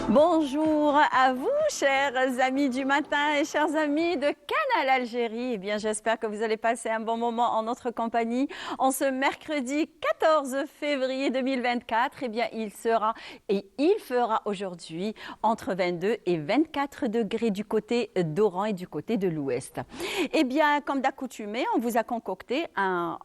Bonjour à vous, chers amis du matin et chers amis de Canal Algérie. Eh bien, j'espère que vous allez passer un bon moment en notre compagnie. En ce mercredi 14 février 2024, eh bien, il fera aujourd'hui entre 22 et 24 degrés du côté d'Oran et du côté de l'Ouest. Eh bien, comme d'accoutumé, on vous a concocté un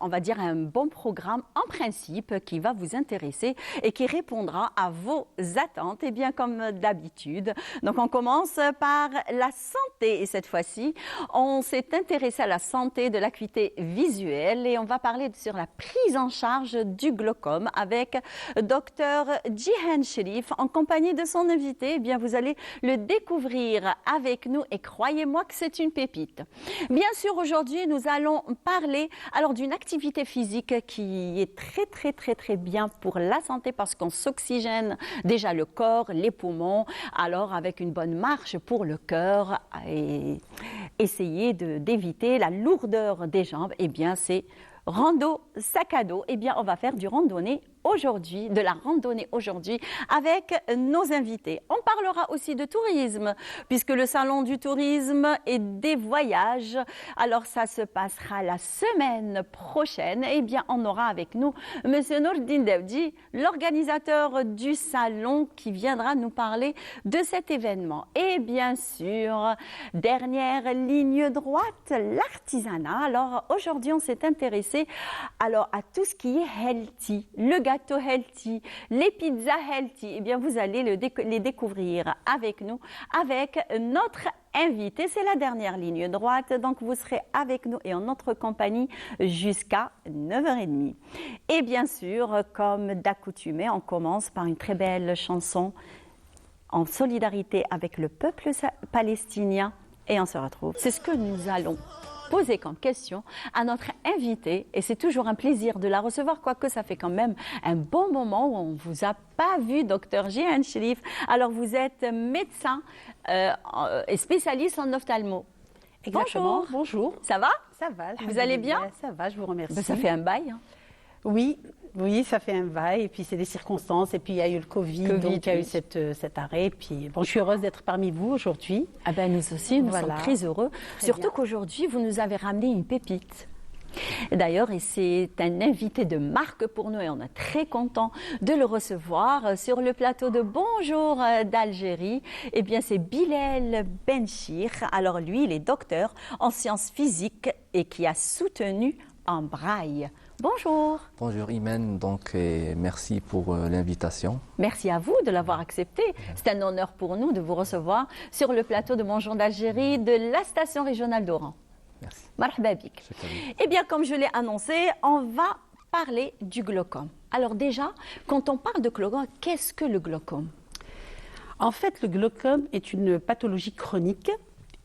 bon programme en principe qui va vous intéresser et qui répondra à vos attentes. Eh bien, comme d'habitude. Donc, on commence par la santé. Et cette fois-ci, on s'est intéressé à la santé de l'acuité visuelle et on va parler sur la prise en charge du glaucome avec Dr Jihan Cherif en compagnie de son invité. Eh bien, vous allez le découvrir avec nous et croyez-moi que c'est une pépite. Bien sûr, aujourd'hui, nous allons parler alors d'une activité physique qui est très bien pour la santé parce qu'on s'oxygène déjà le corps, les poumons. Alors, avec une bonne marche pour le cœur et essayer d'éviter la lourdeur des jambes, eh bien, c'est rando sac à dos. Eh bien, on va faire de la randonnée aujourd'hui avec nos invités. On parlera aussi de tourisme, puisque le salon du tourisme et des voyages, alors ça se passera la semaine prochaine. Eh bien, on aura avec nous Monsieur Nourdine Daoudi, l'organisateur du salon, qui viendra nous parler de cet événement. Et bien sûr, dernière ligne droite, l'artisanat. Alors aujourd'hui, on s'est intéressé à tout ce qui est healthy, le gâteau healthy, les pizzas healthy. Eh bien, vous allez les découvrir avec nous, avec notre invité. C'est la dernière ligne droite, donc vous serez avec nous et en notre compagnie jusqu'à 9h30. Et bien sûr, comme d'accoutumé, on commence par une très belle chanson en solidarité avec le peuple palestinien et on se retrouve. C'est ce que nous allons poser comme question à notre invité et c'est toujours un plaisir de la recevoir, quoique ça fait quand même un bon moment où on ne vous a pas vu, Dr Jihan Cherif. Alors vous êtes médecin et spécialiste en ophtalmo. Exactement. Bonjour. Bonjour. Ça va? Ça va. Vous allez bien? Ça va, je vous remercie. Ben, ça fait un bail. Hein. Oui, ça fait un bail. Et puis c'est des circonstances. Et puis il y a eu le Covid donc il y a eu cet arrêt. Et puis bon, je suis heureuse d'être parmi vous aujourd'hui. Ah ben nous aussi, nous sommes très heureux. Surtout qu'aujourd'hui, vous nous avez ramené une pépite. D'ailleurs, et c'est un invité de marque pour nous et on est très content de le recevoir sur le plateau de Bonjour d'Algérie. Eh bien, c'est Bilal Benchir. Alors lui, il est docteur en sciences physiques et qui a soutenu en braille. Bonjour. Bonjour Imen, merci pour l'invitation. Merci à vous de l'avoir accepté. C'est un honneur pour nous de vous recevoir sur le plateau de Bonjour d'Algérie de la station régionale d'Oran. Merci. Marhaba bik. Eh bien, comme je l'ai annoncé, on va parler du glaucome. Alors déjà, quand on parle de glaucome, qu'est-ce que le glaucome? En fait, le glaucome est une pathologie chronique.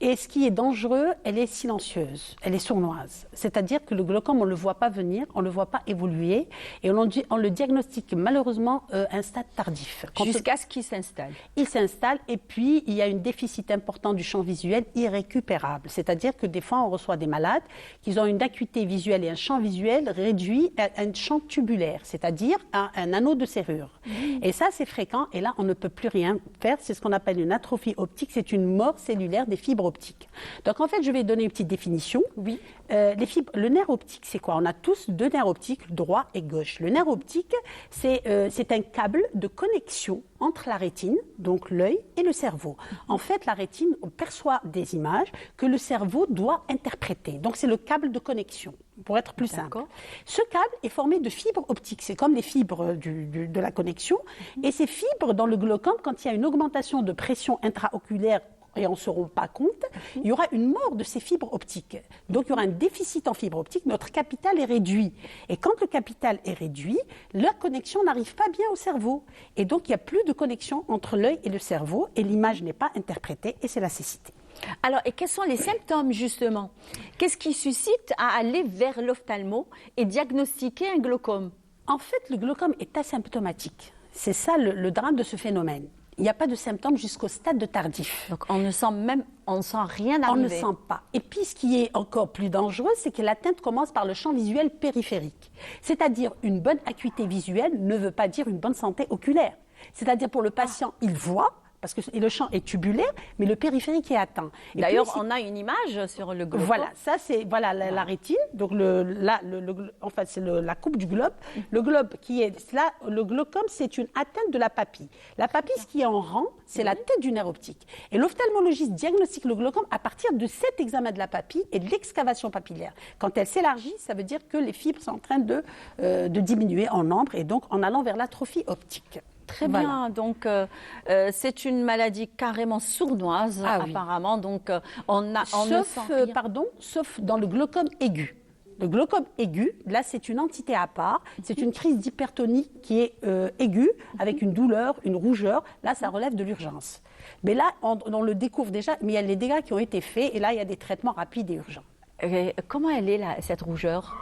Et ce qui est dangereux, elle est silencieuse, elle est sournoise. C'est-à-dire que le glaucome, on ne le voit pas venir, on ne le voit pas évoluer et on le diagnostique malheureusement à un stade tardif. Jusqu'à ce qu'il s'installe. Il s'installe et puis il y a un déficit important du champ visuel irrécupérable. C'est-à-dire que des fois, on reçoit des malades qui ont une acuité visuelle et un champ visuel réduit à un champ tubulaire, c'est-à-dire à un anneau de serrure. Et ça, c'est fréquent et là, on ne peut plus rien faire. C'est ce qu'on appelle une atrophie optique, c'est une mort cellulaire des fibres optique. Donc en fait, je vais donner une petite définition. Oui. Le nerf optique, c'est quoi? On a tous deux nerfs optiques, droit et gauche. Le nerf optique, c'est un câble de connexion entre la rétine, donc l'œil, et le cerveau. En fait, la rétine perçoit des images que le cerveau doit interpréter. Donc c'est le câble de connexion, pour être plus simple. Ce câble est formé de fibres optiques. C'est comme les fibres de la connexion. Et ces fibres, dans le glaucome, quand il y a une augmentation de pression intraoculaire et on ne se rend pas compte, il y aura une mort de ces fibres optiques. Donc, il y aura un déficit en fibres optiques. Notre capital est réduit. Et quand le capital est réduit, la connexion n'arrive pas bien au cerveau. Et donc, il n'y a plus de connexion entre l'œil et le cerveau et l'image n'est pas interprétée et c'est la cécité. Alors, et quels sont les symptômes, justement? Qu'est-ce qui suscite à aller vers l'ophtalmo et diagnostiquer un glaucome? En fait, le glaucome est asymptomatique. C'est ça le drame de ce phénomène. Il n'y a pas de symptômes jusqu'au stade de tardif. Donc on ne sent rien On ne arriver. sent pas. Et puis ce qui est encore plus dangereux, c'est que l'atteinte commence par le champ visuel périphérique. C'est-à-dire une bonne acuité visuelle ne veut pas dire une bonne santé oculaire. C'est-à-dire pour le patient, il voit, parce que le champ est tubulaire, mais le périphérique est atteint. Et D'ailleurs, puis, on a une image sur le glaucome. voilà, ça c'est la rétine, donc c'est la coupe du globe. Le globe qui est là, le glaucome, c'est une atteinte de la papille. La papille, ce qui est en rang, c'est la tête du nerf optique. Et l'ophtalmologiste diagnostique le glaucome à partir de cet examen de la papille et de l'excavation papillaire. Quand elle s'élargit, ça veut dire que les fibres sont en train de diminuer en nombre et donc en allant vers l'atrophie optique. Très bien, donc c'est une maladie carrément sournoise apparemment, donc on ne sent rien. Sauf dans le glaucome aigu. Le glaucome aigu, là c'est une entité à part, c'est une crise d'hypertonie qui est aiguë, avec une douleur, une rougeur, là ça relève de l'urgence. Mais là on le découvre déjà, mais il y a les dégâts qui ont été faits et là il y a des traitements rapides et urgents. Et comment elle est cette rougeur ?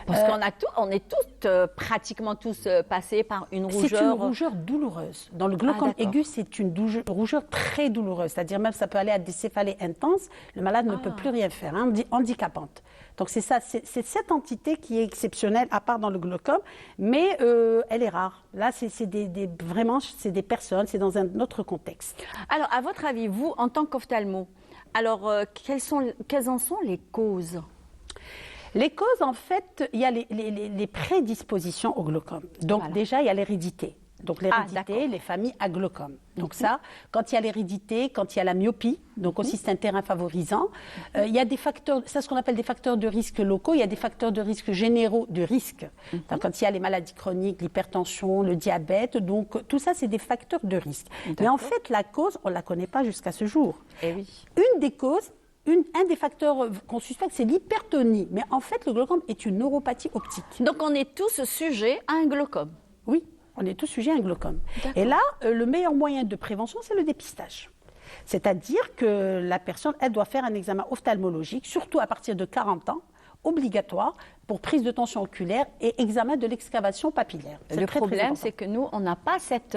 Parce qu'on est toutes, pratiquement tous passés par une rougeur. C'est une rougeur douloureuse. Dans le glaucome aigu, c'est une rougeur très douloureuse. C'est-à-dire même ça peut aller à des céphalées intenses. Le malade ne peut plus rien faire, handicapante. Donc c'est ça, c'est cette entité qui est exceptionnelle, à part dans le glaucome, mais elle est rare. Là, vraiment, c'est des personnes, c'est dans un autre contexte. Alors, à votre avis, vous, en tant qu'ophtalmo, alors quelles en sont les causes ? Les causes, en fait, il y a les prédispositions au glaucome. Donc déjà, il y a l'hérédité. Donc l'hérédité, les familles à glaucome. Donc ça, quand il y a l'hérédité, quand il y a la myopie, donc aussi c'est un terrain favorisant. Il y a des facteurs, c'est ce qu'on appelle des facteurs de risque locaux. Il y a des facteurs de risque généraux de risque. Donc, quand il y a les maladies chroniques, l'hypertension, le diabète, donc tout ça c'est des facteurs de risque. Mais en fait, la cause, on ne la connaît pas jusqu'à ce jour. Eh oui. Une des causes, un des facteurs qu'on suspecte, c'est l'hypertonie. Mais en fait, le glaucome est une neuropathie optique. Donc, on est tous sujets à un glaucome. Oui, on est tous sujets à un glaucome. Et là, le meilleur moyen de prévention, c'est le dépistage. C'est-à-dire que la personne, elle doit faire un examen ophtalmologique, surtout à partir de 40 ans, obligatoire pour prise de tension oculaire et examen de l'excavation papillaire. Le problème, c'est que nous, on n'a pas cette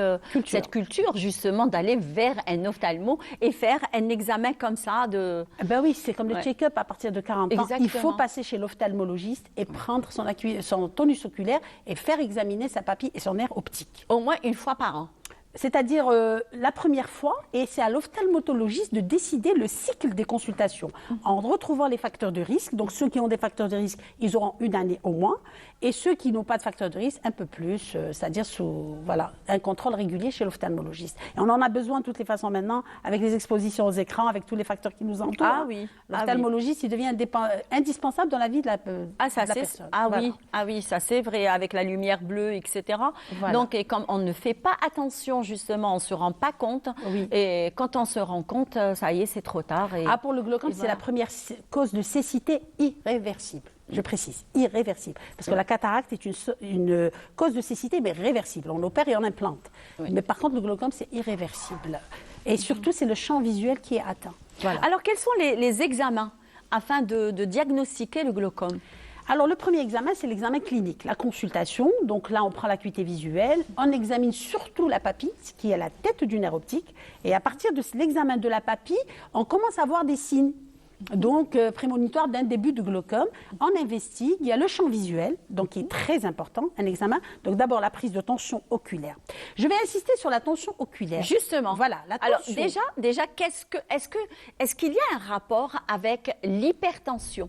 culture justement d'aller vers un ophtalmo et faire un examen comme ça de... Ben oui, c'est comme le check-up à partir de 40 ans. Exactement. Il faut passer chez l'ophtalmologiste et prendre son tonus oculaire et faire examiner sa papille et son nerf optique. Au moins une fois par an. C'est-à-dire la première fois, et c'est à l'ophtalmologiste de décider le cycle des consultations en retrouvant les facteurs de risque. Donc ceux qui ont des facteurs de risque, ils auront une année au moins, et ceux qui n'ont pas de facteurs de risque, un peu plus, c'est-à-dire sous un contrôle régulier chez l'ophtalmologiste. Et on en a besoin de toutes les façons maintenant, avec les expositions aux écrans, avec tous les facteurs qui nous entourent. Ah oui. L'ophtalmologiste, il devient indispensable dans la vie de la personne. Ah oui, ça c'est vrai, avec la lumière bleue, etc. Voilà. Donc, et comme on ne fait pas attention, justement, on ne se rend pas compte. Oui. Et quand on se rend compte, ça y est, c'est trop tard. Pour le glaucome, c'est la première cause de cécité irréversible. Je précise, irréversible. Parce que la cataracte est une cause de cécité, mais réversible. On opère et on implante. Oui. Mais par contre, le glaucome, c'est irréversible. Et surtout, c'est le champ visuel qui est atteint. Voilà. Alors, quels sont les examens afin de diagnostiquer le glaucome ? Alors, le premier examen, c'est l'examen clinique, la consultation. Donc là, on prend l'acuité visuelle, on examine surtout la papille, qui est la tête du nerf optique. Et à partir de l'examen de la papille, on commence à voir des signes. Donc, prémonitoire d'un début de glaucome. On investigue, il y a le champ visuel, donc qui est très important, un examen. Donc d'abord, la prise de tension oculaire. Je vais insister sur la tension oculaire. Justement. Voilà, la tension. Alors déjà est-ce qu'il y a un rapport avec l'hypertension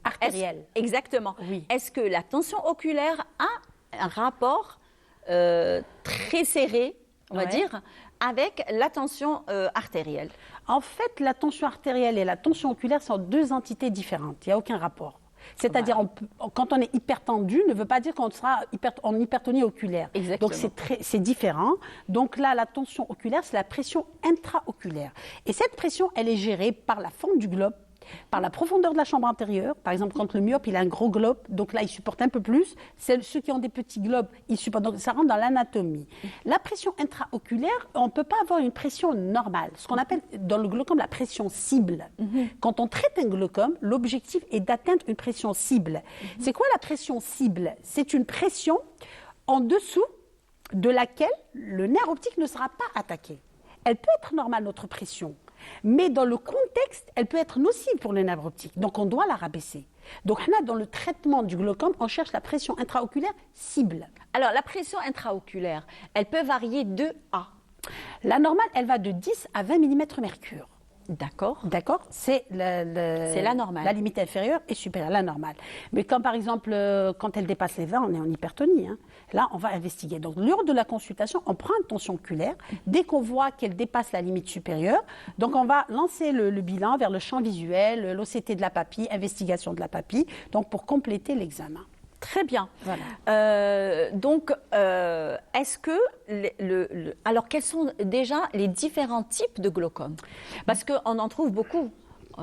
artérielle? Exactement. Oui. Est-ce que la tension oculaire a un rapport très serré, on va dire, avec la tension artérielle? En fait, la tension artérielle et la tension oculaire sont deux entités différentes. Il n'y a aucun rapport. C'est-à-dire, quand on est hypertendu, ne veut pas dire qu'on sera en hypertonie oculaire. Exactement. Donc, c'est différent. Donc là, la tension oculaire, c'est la pression intraoculaire. Et cette pression, elle est gérée par la forme du globe, par la profondeur de la chambre antérieure. Par exemple, quand le myope, il a un gros globe, donc là, il supporte un peu plus. Ceux qui ont des petits globes, ils supportent. Donc, ça rentre dans l'anatomie. La pression intraoculaire, on ne peut pas avoir une pression normale. Ce qu'on appelle dans le glaucome la pression cible. Quand on traite un glaucome, l'objectif est d'atteindre une pression cible. C'est quoi la pression cible? C'est une pression en dessous de laquelle le nerf optique ne sera pas attaqué. elle peut être normale, notre pression. Mais dans le contexte, elle peut être nocive pour le nerf optique. Donc, on doit la rabaisser. Donc, dans le traitement du glaucome, on cherche la pression intraoculaire cible. Alors, la pression intraoculaire, elle peut varier de à. La normale, elle va de 10 à 20 mm mercure. D'accord. D'accord. C'est la normale. La limite inférieure et supérieure, la normale. Mais quand, par exemple, quand elle dépasse les 20, on est en hypertonie. Hein. Là, on va investiguer. Donc, lors de la consultation, on prend une tension oculaire. Dès qu'on voit qu'elle dépasse la limite supérieure, donc on va lancer le bilan vers le champ visuel, l'OCT de la papille, investigation de la papille, donc pour compléter l'examen. Très bien. Voilà. Donc, est-ce que... alors, quels sont déjà les différents types de glaucome? Parce qu'on en trouve beaucoup.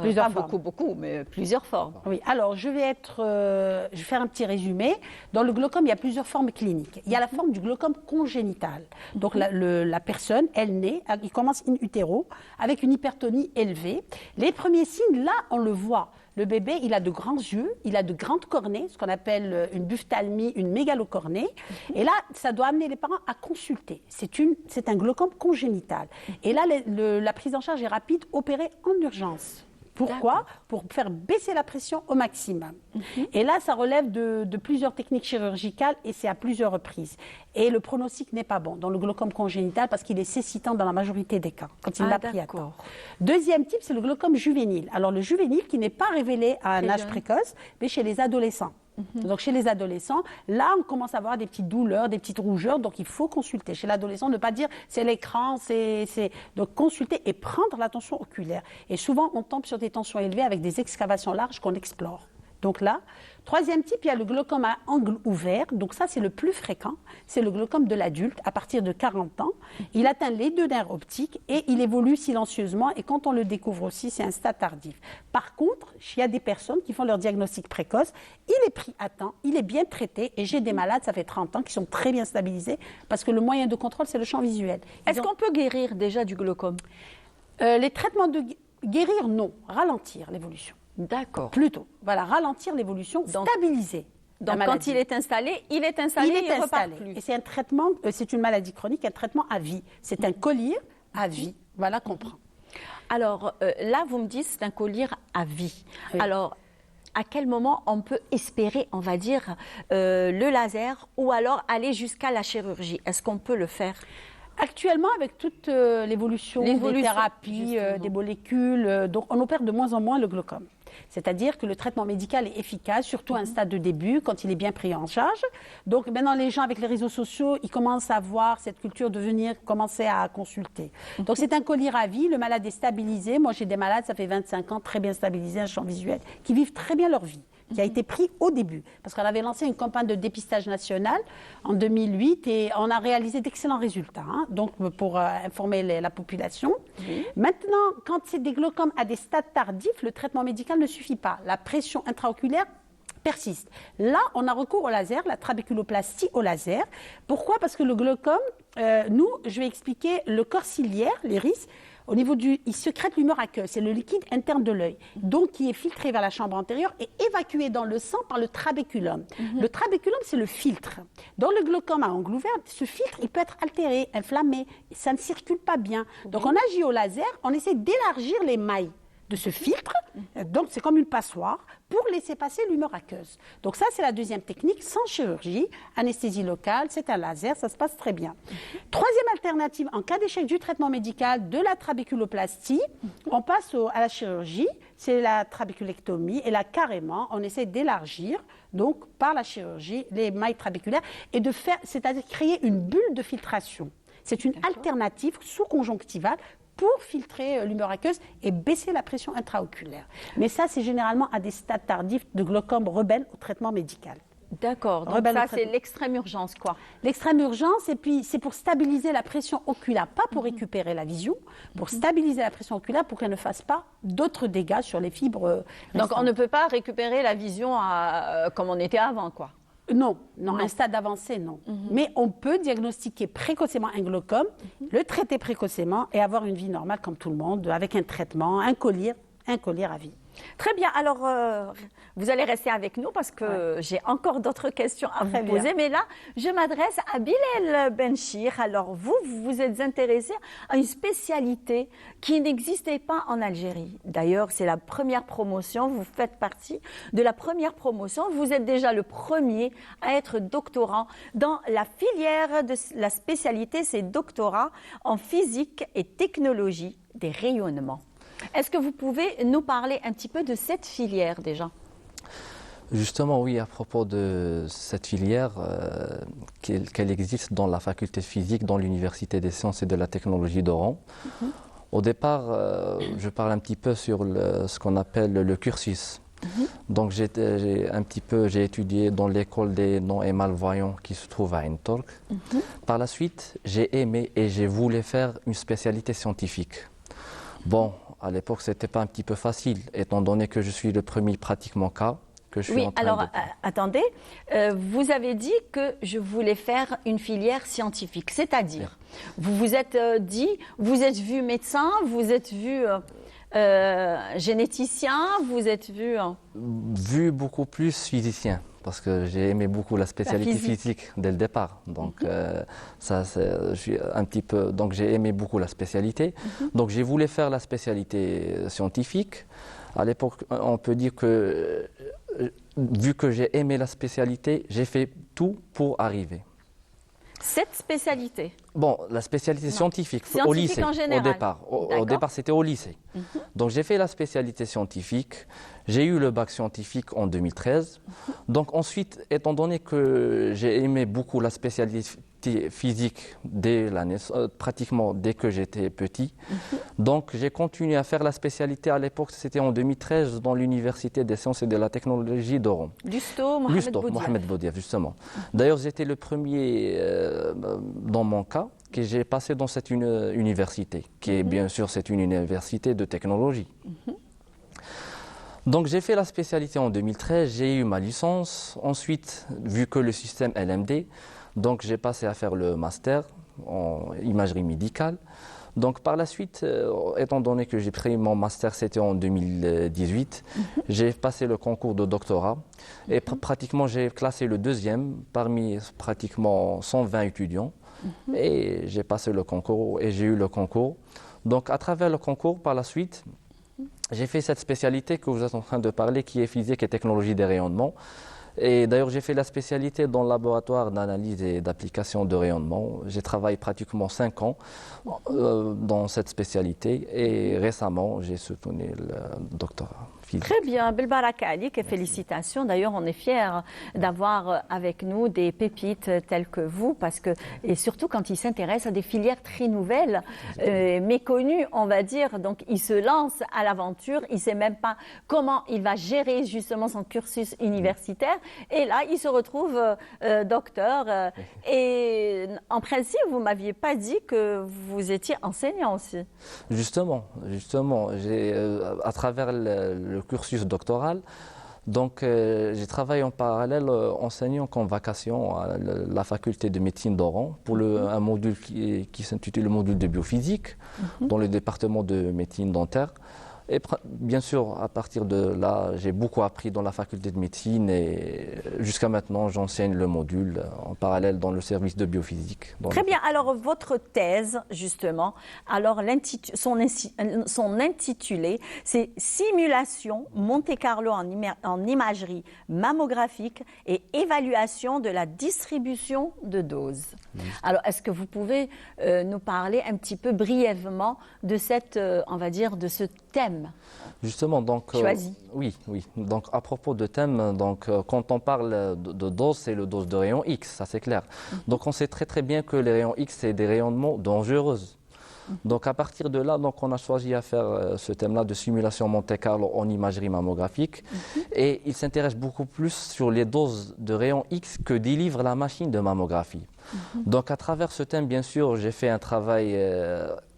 Plusieurs pas formes. beaucoup, mais plusieurs formes. Oui, alors je vais faire un petit résumé. Dans le glaucome, il y a plusieurs formes cliniques. Il y a la forme du glaucome congénital. Donc la personne, elle naît, il commence in utero, avec une hypertonie élevée. Les premiers signes, là, on le voit. Le bébé, il a de grands yeux, il a de grandes cornées, ce qu'on appelle une buphtalmie, une mégalocornée. Et là, ça doit amener les parents à consulter. C'est un glaucome congénital. Et là, la prise en charge est rapide, opérée en urgence. Pourquoi? Pour faire baisser la pression au maximum. Et là, ça relève de plusieurs techniques chirurgicales et c'est à plusieurs reprises. Et le pronostic n'est pas bon dans le glaucome congénital parce qu'il est cécitant dans la majorité des cas, quand il l'a pris à temps. Deuxième type, c'est le glaucome juvénile. Alors le juvénile qui n'est pas révélé à un âge précoce, mais chez les adolescents. Donc chez les adolescents, là on commence à avoir des petites douleurs, des petites rougeurs, donc il faut consulter. Chez l'adolescent, ne pas dire c'est l'écran, donc consulter et prendre la tension oculaire. Et souvent on tombe sur des tensions élevées avec des excavations larges qu'on explore. Donc là, troisième type, il y a le glaucome à angle ouvert. Donc ça, c'est le plus fréquent. C'est le glaucome de l'adulte à partir de 40 ans. Il atteint les deux nerfs optiques et il évolue silencieusement. Et quand on le découvre aussi, c'est un stade tardif. Par contre, il y a des personnes qui font leur diagnostic précoce. Il est pris à temps, il est bien traité. Et j'ai des malades, ça fait 30 ans, qui sont très bien stabilisés parce que le moyen de contrôle, c'est le champ visuel. Est-ce qu'on peut guérir déjà du glaucome? Les traitements de guérir, non. Ralentir l'évolution. D'accord. Plutôt. Voilà, ralentir l'évolution, stabiliser. Donc quand il est installé, il repart plus. Et c'est un traitement, c'est une maladie chronique, un traitement à vie. C'est un collier à vie. Voilà qu'on prend. Alors là, vous me dites c'est un collier à vie. Oui. Alors, à quel moment on peut espérer, on va dire, le laser ou alors aller jusqu'à la chirurgie? Est-ce qu'on peut le faire? Actuellement, avec toute l'évolution des thérapies, des molécules, donc on opère de moins en moins le glaucome. C'est-à-dire que le traitement médical est efficace, surtout à un stade de début, quand il est bien pris en charge. Donc maintenant, les gens avec les réseaux sociaux, ils commencent à voir cette culture de venir commencer à consulter. Donc c'est un collier à vie, le malade est stabilisé. Moi, j'ai des malades, ça fait 25 ans, très bien stabilisés, un champ visuel, qui vivent très bien leur vie, qui a été pris au début. Parce qu'on avait lancé une campagne de dépistage national en 2008 et on a réalisé d'excellents résultats, hein, donc pour informer la population. Oui. Maintenant, quand c'est des glaucomes à des stades tardifs, le traitement médical ne suffit pas. La pression intraoculaire persiste. Là, on a recours au laser, la trabéculoplastie au laser. Pourquoi? Parce que le glaucome, je vais expliquer, le corps ciliaire, l'iris, au niveau il sécrète l'humeur aqueuse, c'est le liquide interne de l'œil, donc qui est filtré vers la chambre antérieure et évacué dans le sang par le trabéculum. Le trabéculum, c'est le filtre. Dans le glaucome à angle ouvert, ce filtre, il peut être altéré, inflammé, ça ne circule pas bien. Donc on agit au laser, on essaie d'élargir les mailles de ce filtre, donc c'est comme une passoire, pour laisser passer l'humeur aqueuse. Donc ça, c'est la deuxième technique, sans chirurgie, anesthésie locale, c'est un laser, ça se passe très bien. Troisième alternative, en cas d'échec du traitement médical, de la trabéculoplastie, on passe à la chirurgie, c'est la trabéculectomie, et là, carrément, on essaie d'élargir, donc par la chirurgie, les mailles trabéculaires, et de faire, c'est-à-dire créer une bulle de filtration. C'est une alternative sous-conjonctivale pour filtrer l'humeur aqueuse et baisser la pression intraoculaire. Mais ça, c'est généralement à des stades tardifs de glaucome rebelle au traitement médical. D'accord, donc ça, c'est l'extrême urgence, quoi. L'extrême urgence, et puis c'est pour stabiliser la pression oculaire, pas pour récupérer la vision, pour stabiliser la pression oculaire pour qu'elle ne fasse pas d'autres dégâts sur les fibres restantes. Donc on ne peut pas récupérer la vision comme on était avant, quoi. Non, un stade avancé, non. Mais on peut diagnostiquer précocement un glaucome, le traiter précocement et avoir une vie normale comme tout le monde, avec un traitement, un collier un collier à vie. Très bien. Alors, vous allez rester avec nous parce que j'ai encore d'autres questions à vous poser. Mais là, je m'adresse à Bilal Benchir. Alors, vous vous êtes intéressé à une spécialité qui n'existait pas en Algérie. D'ailleurs, c'est la première promotion. Vous faites partie de la première promotion. Vous êtes déjà le premier à être doctorant dans la filière de la spécialité, c'est doctorat en physique et technologie des rayonnements. Est-ce que vous pouvez nous parler un petit peu de cette filière déjà? Justement, oui, à propos de cette filière, qu'elle existe dans la faculté de physique, dans l'Université des sciences et de la technologie d'Oran. Au départ, je parle un petit peu sur ce qu'on appelle le cursus. Donc j'ai étudié dans l'école des non et malvoyants qui se trouve à Ain Tork. Par la suite, j'ai aimé et j'ai voulu faire une spécialité scientifique. Bon, à l'époque, c'était pas un petit peu facile, étant donné que je suis le premier pratiquement cas que je suis en train alors, de... attendez, vous avez dit que je voulais faire une filière scientifique, c'est-à-dire, vous vous êtes dit, vous êtes vu médecin, vous êtes vu généticien, vous êtes vu... Vu beaucoup plus physicien, parce que j'ai aimé beaucoup la spécialité physique dès le départ. Donc, je suis un petit peu... Donc, j'ai aimé beaucoup la spécialité. Donc, j'ai voulu faire la spécialité scientifique. À l'époque, on peut dire que, vu que j'ai aimé la spécialité, j'ai fait tout pour arriver. Cette spécialité? Bon, la spécialité scientifique au lycée, en général. au départ. Au départ, c'était au lycée. Donc, j'ai fait la spécialité scientifique. J'ai eu le bac scientifique en 2013. Donc, ensuite, étant donné que j'ai aimé beaucoup la spécialité physique dès la naissance, pratiquement dès que j'étais petit, donc j'ai continué à faire la spécialité. À l'époque, c'était en 2013 dans l'Université des sciences et de la technologie d'Oran. Lusto Mohamed Boudiaf, justement. D'ailleurs, j'étais le premier dans mon cas que j'ai passé dans cette université, qui est bien sûr c'est une université de technologie. Donc j'ai fait la spécialité en 2013, j'ai eu ma licence. Ensuite, vu que le système LMD, donc j'ai passé à faire le master en imagerie médicale. Donc par la suite, étant donné que j'ai pris mon master, c'était en 2018, j'ai passé le concours de doctorat et pratiquement j'ai classé le deuxième parmi pratiquement 120 étudiants. Et j'ai passé le concours et j'ai eu le concours. Donc à travers le concours, par la suite, j'ai fait cette spécialité que vous êtes en train de parler, qui est physique et technologie des rayonnements. Et d'ailleurs, j'ai fait la spécialité dans le laboratoire d'analyse et d'application de rayonnement. J'ai travaillé pratiquement 5 ans dans cette spécialité et récemment, j'ai soutenu le doctorat. Très bien, Belbaraka Ali, félicitations. D'ailleurs, on est fiers d'avoir avec nous des pépites telles que vous, parce que, et surtout quand ils s'intéressent à des filières très nouvelles, méconnues, on va dire. Donc, il se lance à l'aventure, il ne sait même pas comment il va gérer justement son cursus universitaire. Et là, il se retrouve docteur. Et en principe, vous ne m'aviez pas dit que vous étiez enseignant aussi. Justement, j'ai, à travers le cursus doctoral, donc j'ai travaillé en parallèle enseignant en vacation à la faculté de médecine d'Oran pour un module qui s'intitule le module de biophysique dans le département de médecine dentaire. Et bien sûr, à partir de là, j'ai beaucoup appris dans la faculté de médecine et jusqu'à maintenant, j'enseigne le module en parallèle dans le service de biophysique. Très bien. Alors, votre thèse, justement, alors son intitulé, c'est « Simulation Monte-Carlo en imagerie mammographique et évaluation de la distribution de doses ». Alors, est-ce que vous pouvez nous parler un petit peu brièvement de cette, on va dire, de ce thème? Justement, donc, choisi. Oui. Donc, à propos de thème, donc, quand on parle de dose, c'est le dose de rayon X, ça c'est clair. Donc, on sait très bien que les rayons X, c'est des rayonnements dangereux. Donc, à partir de là, donc, on a choisi à faire ce thème-là de simulation Monte-Carlo en imagerie mammographique. Et il s'intéresse beaucoup plus sur les doses de rayons X que délivre la machine de mammographie. Donc, à travers ce thème, bien sûr, j'ai fait un travail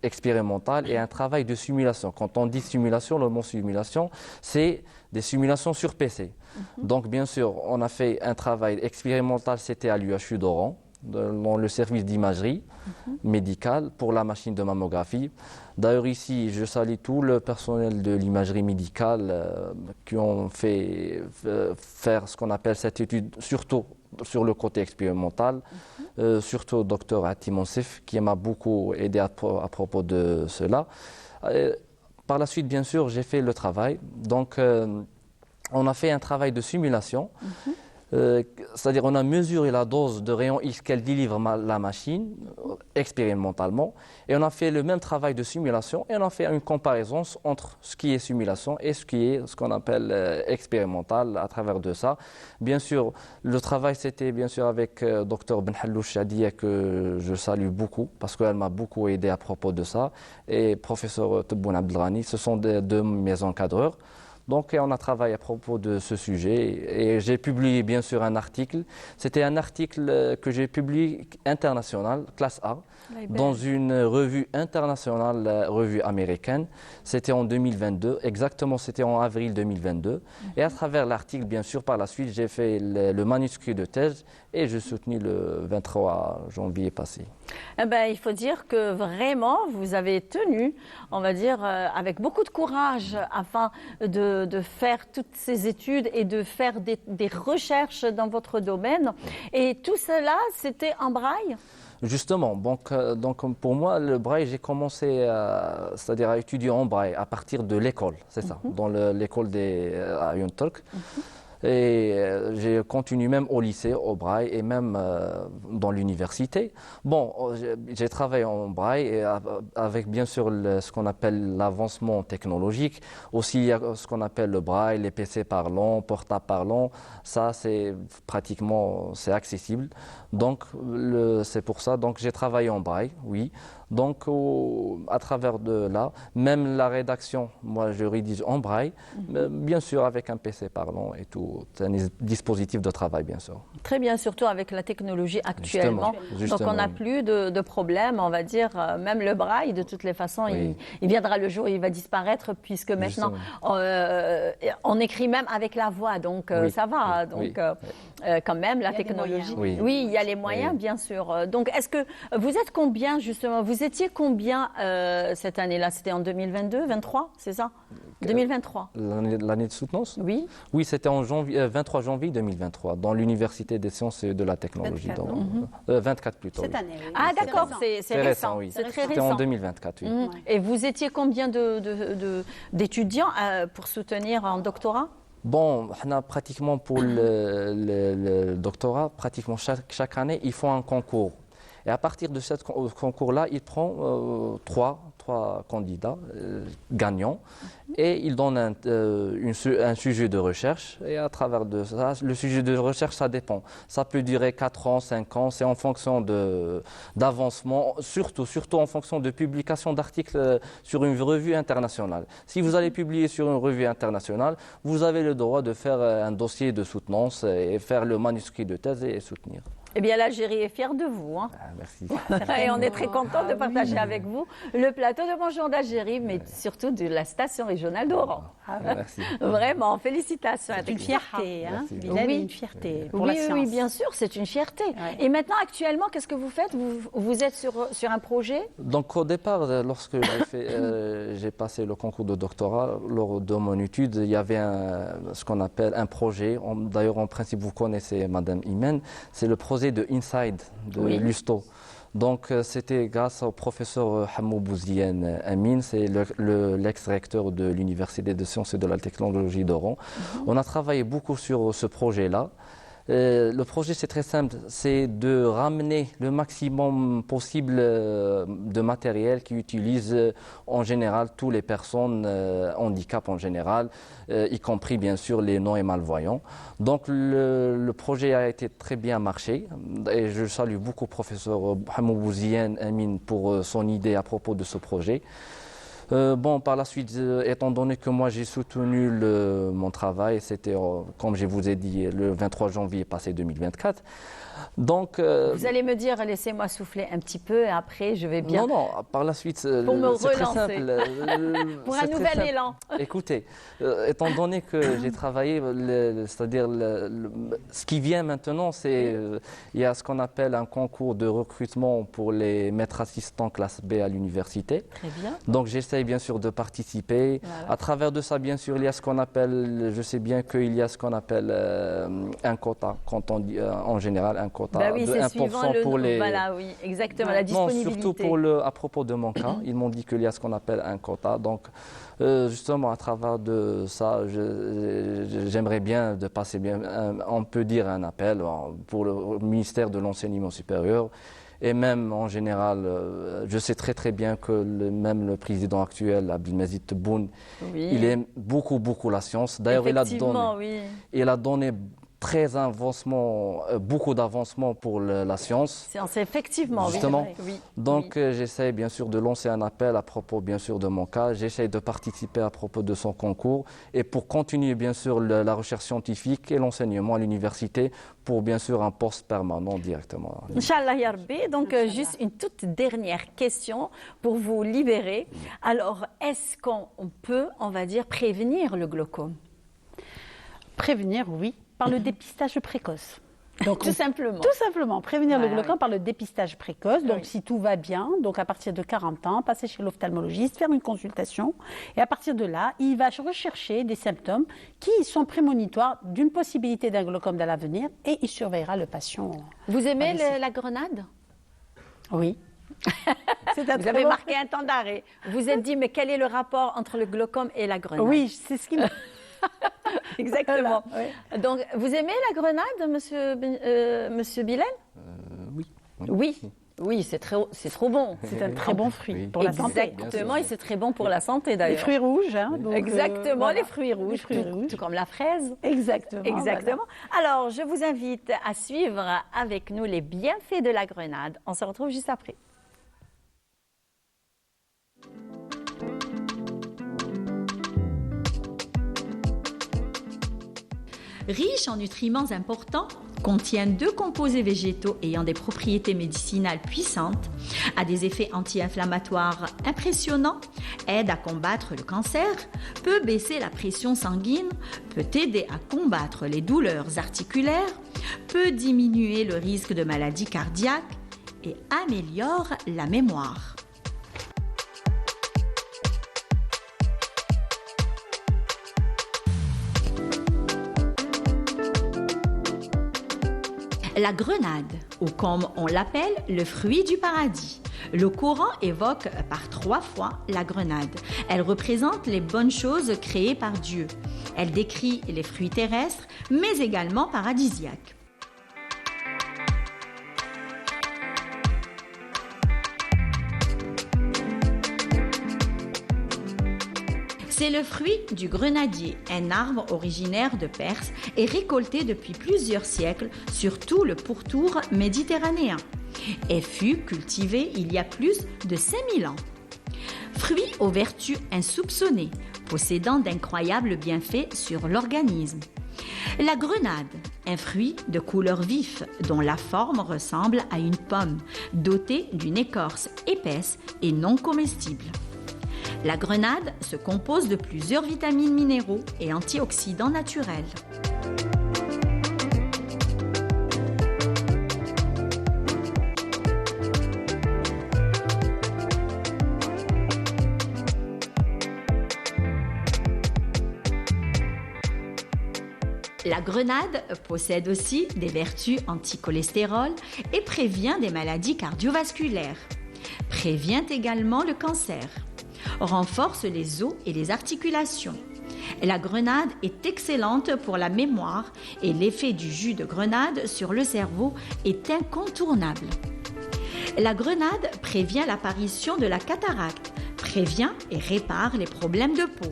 expérimental et un travail de simulation. Quand on dit simulation, le mot simulation, c'est des simulations sur PC. Donc, bien sûr, on a fait un travail expérimental, c'était à l'UHU d'Oran, dans le service d'imagerie médicale pour la machine de mammographie. D'ailleurs ici, je salue tout le personnel de l'imagerie médicale qui ont fait faire ce qu'on appelle cette étude, surtout sur le côté expérimental, surtout le docteur Ati Monsef qui m'a beaucoup aidé à propos de cela. Par la suite, bien sûr, j'ai fait le travail. Donc, on a fait un travail de simulation. C'est-à-dire on a mesuré la dose de rayon X qu'elle délivre la machine expérimentalement et on a fait le même travail de simulation et on a fait une comparaison entre ce qui est simulation et ce qui est ce qu'on appelle expérimental à travers de ça. Bien sûr, le travail c'était bien sûr avec Dr Benhalou Chadia que je salue beaucoup parce qu'elle m'a beaucoup aidé à propos de ça et professeur Tebboune Abdelghani, ce sont deux de mes encadreurs. Donc on a travaillé à propos de ce sujet et j'ai publié bien sûr un article. C'était un article que j'ai publié international, classe A, dans une revue internationale, revue américaine. C'était en 2022, exactement c'était en avril 2022. Et à travers l'article, bien sûr, par la suite, j'ai fait le manuscrit de thèse et je soutenu le 23 janvier passé. Eh ben, il faut dire que vraiment, vous avez tenu, on va dire, avec beaucoup de courage afin de faire toutes ces études et de faire des recherches dans votre domaine. Et tout cela, c'était en braille ? Justement, donc pour moi, le braille, j'ai commencé c'est-à-dire à étudier en braille à partir de l'école, c'est ça, dans l'école à Young Turk. Et j'ai continué même au lycée, au braille et même dans l'université. Bon, j'ai travaillé en braille et avec bien sûr ce qu'on appelle l'avancement technologique. Aussi, il y a ce qu'on appelle le braille, les PC parlants, portables parlants. Ça, c'est pratiquement, c'est accessible. Donc, c'est pour ça. Donc, j'ai travaillé en braille, oui. Donc, à travers de là, même la rédaction, moi, je rédige en braille, bien sûr avec un PC parlant et tout. C'est un dispositif de travail, bien sûr. Très bien, surtout avec la technologie actuellement. Justement, donc, on n'a plus de problème, on va dire. Même le braille, de toutes les façons, il viendra le jour où il va disparaître, puisque maintenant, on écrit même avec la voix. Donc, ça va. Donc, quand même, la technologie. Oui, il y a les moyens, bien sûr. Donc, est-ce que vous êtes combien, justement? Vous étiez combien cette année-là? C'était en 2022, 23, c'est ça? 2023. L'année de soutenance? Oui. Oui, c'était en 23 janvier 2023, dans l'Université des sciences et de la technologie. 24 plutôt. Cette année, oui. Ah d'accord, c'est récent. Oui. C'est très C'était récent. en 2024, oui. Et vous étiez combien d'étudiants pour soutenir un doctorat? Bon, on a pratiquement pour le doctorat, pratiquement chaque année, ils font un concours. Et à partir de ce concours-là, il prend trois candidats gagnants et il donne un sujet de recherche. Et à travers de ça, le sujet de recherche, ça dépend. Ça peut durer 4 ans, 5 ans, c'est en fonction d'avancement, surtout en fonction de publication d'articles sur une revue internationale. Si vous allez publier sur une revue internationale, vous avez le droit de faire un dossier de soutenance et faire le manuscrit de thèse et soutenir. Eh bien, l'Algérie est fière de vous. Hein. Merci. Et on est très content de partager avec vous le plateau de Bonjour d'Algérie, mais surtout de la station régionale d'Oran. Merci. Vraiment, félicitations. C'est une fierté, hein. Merci. Une fierté pour la science. Oui, bien sûr, c'est une fierté. Ouais. Et maintenant, actuellement, qu'est-ce que vous faites? Vous êtes sur un projet? Donc, au départ, lorsque j'ai passé le concours de doctorat, lors de mon étude, il y avait ce qu'on appelle un projet. D'ailleurs, en principe, vous connaissez Madame Imen, c'est le projet de Inside, de l'USTO. Donc, c'était grâce au professeur Hamou Bouziane Amin, c'est l'ex-recteur de l'Université de sciences et de la technologie d'Oran. On a travaillé beaucoup sur ce projet-là. Le projet, c'est très simple, c'est de ramener le maximum possible de matériel qui utilise en général toutes les personnes handicap en général, y compris bien sûr les non et malvoyants. Donc le projet a été très bien marché et je salue beaucoup le professeur Hamou Bouziane Amin pour son idée à propos de ce projet. Bon, par la suite, étant donné que moi j'ai soutenu mon travail, c'était, comme je vous ai dit, le 23 janvier passé 2024. Donc, Vous allez me dire, laissez-moi souffler un petit peu et après je vais bien. non, non, par la suite, Pour me c'est très relancer. simple. Pour C'est un très nouvel simple. élan. Écoutez, étant donné que j'ai travaillé, c'est-à-dire ce qui vient maintenant, c'est il y a ce qu'on appelle un concours de recrutement pour les maîtres assistants classe B à l'université. Très bien. Donc j'essaye bien sûr de participer. Voilà. À travers de ça, bien sûr, il y a ce qu'on appelle, je sais bien qu'il y a ce qu'on appelle un quota, quand on dit en général un quota Bah oui, de c'est 1% suivant le pour les. Voilà, oui, exactement, la Non, disponibilité. surtout à propos de mon cas, ils m'ont dit qu'il y a ce qu'on appelle un quota. Donc, justement, à travers de ça, j'aimerais bien de passer on peut dire un appel pour le ministère de l'enseignement supérieur. Et même en général, je sais très très bien que même le président actuel, Abdelmajid Tebboune, Oui. il aime beaucoup beaucoup la science. D'ailleurs, Effectivement, oui. il a donné beaucoup d'avancement pour la science. C'est effectivement, Justement. oui. Oui. Donc, oui. j'essaie bien sûr de lancer un appel à propos bien sûr de mon cas. J'essaie de participer à propos de son concours et pour continuer bien sûr la recherche scientifique et l'enseignement à l'université pour bien sûr un poste permanent directement. Inch'Allah ya Rabbi. Donc, juste une toute dernière question pour vous libérer. Alors, est-ce qu'on peut, on va dire, prévenir le glaucome? Prévenir, oui, par le dépistage précoce. Donc, Tout simplement. Tout simplement, prévenir le Voilà, glaucome oui. par le dépistage précoce. Donc, Oui. si tout va bien, donc à partir de 40 ans, passer chez l'ophtalmologiste, faire une consultation. Et à partir de là, il va rechercher des symptômes qui sont prémonitoires d'une possibilité d'un glaucome dans l'avenir et il surveillera le patient. Vous aimez Allez-y. la grenade? Oui. C'est un Vous très avez bon- marqué un temps d'arrêt. Vous vous êtes dit, mais quel est le rapport entre le glaucome et la grenade? Oui, c'est ce qui me... Exactement. Voilà, Donc, vous aimez la grenade, monsieur Bilal? Oui. Oui. Oui, c'est trop bon. C'est un très bon fruit Oui. pour la santé. Exactement, et c'est très bon pour la santé Les d'ailleurs. fruits rouges. Hein, donc, Exactement, voilà. les fruits rouges, Les fruits tout, rouges. tout comme la fraise. Exactement. Exactement. Alors, je vous invite à suivre avec nous les bienfaits de la grenade. On se retrouve juste après. Riche en nutriments importants, contient 2 composés végétaux ayant des propriétés médicinales puissantes, a des effets anti-inflammatoires impressionnants, aide à combattre le cancer, peut baisser la pression sanguine, peut aider à combattre les douleurs articulaires, peut diminuer le risque de maladies cardiaques et améliore la mémoire. La grenade, ou comme on l'appelle, le fruit du paradis. Le Coran évoque par 3 fois la grenade. Elle représente les bonnes choses créées par Dieu. Elle décrit les fruits terrestres, mais également paradisiaques. C'est le fruit du grenadier, un arbre originaire de Perse et récolté depuis plusieurs siècles sur tout le pourtour méditerranéen et fut cultivé il y a plus de 5000 ans. Fruit aux vertus insoupçonnées, possédant d'incroyables bienfaits sur l'organisme. La grenade, un fruit de couleur vif dont la forme ressemble à une pomme, dotée d'une écorce épaisse et non comestible. La grenade se compose de plusieurs vitamines, minéraux et antioxydants naturels. La grenade possède aussi des vertus anti-cholestérol et prévient des maladies cardiovasculaires. Prévient également le cancer. Renforce les os et les articulations. La grenade est excellente pour la mémoire et l'effet du jus de grenade sur le cerveau est incontournable. La grenade prévient l'apparition de la cataracte, prévient et répare les problèmes de peau.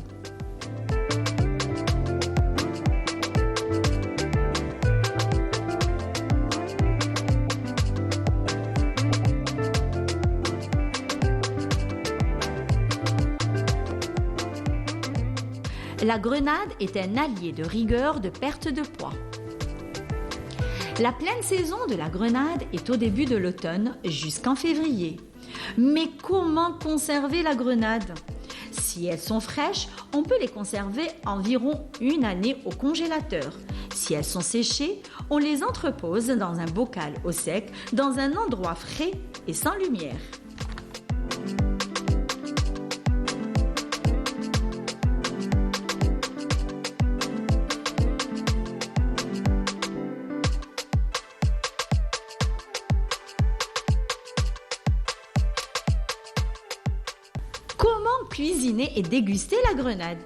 La grenade est un allié de rigueur de perte de poids. La pleine saison de la grenade est au début de l'automne jusqu'en février. Mais comment conserver la grenade? Si elles sont fraîches, on peut les conserver environ une année au congélateur. Si elles sont séchées, on les entrepose dans un bocal au sec, dans un endroit frais et sans lumière. Comment cuisiner et déguster la grenade?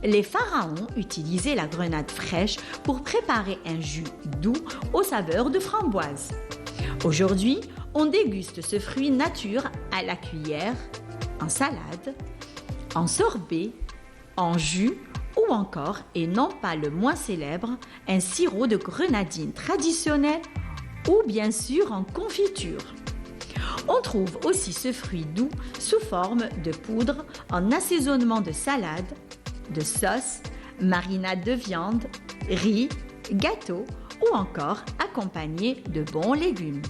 Les pharaons utilisaient la grenade fraîche pour préparer un jus doux aux saveurs de framboise. Aujourd'hui, on déguste ce fruit nature à la cuillère, en salade, en sorbet, en jus ou encore, et non pas le moins célèbre, un sirop de grenadine traditionnel ou bien sûr en confiture. On trouve aussi ce fruit doux sous forme de poudre en assaisonnement de salade, de sauce, marinade de viande, riz, gâteau ou encore accompagné de bons légumes.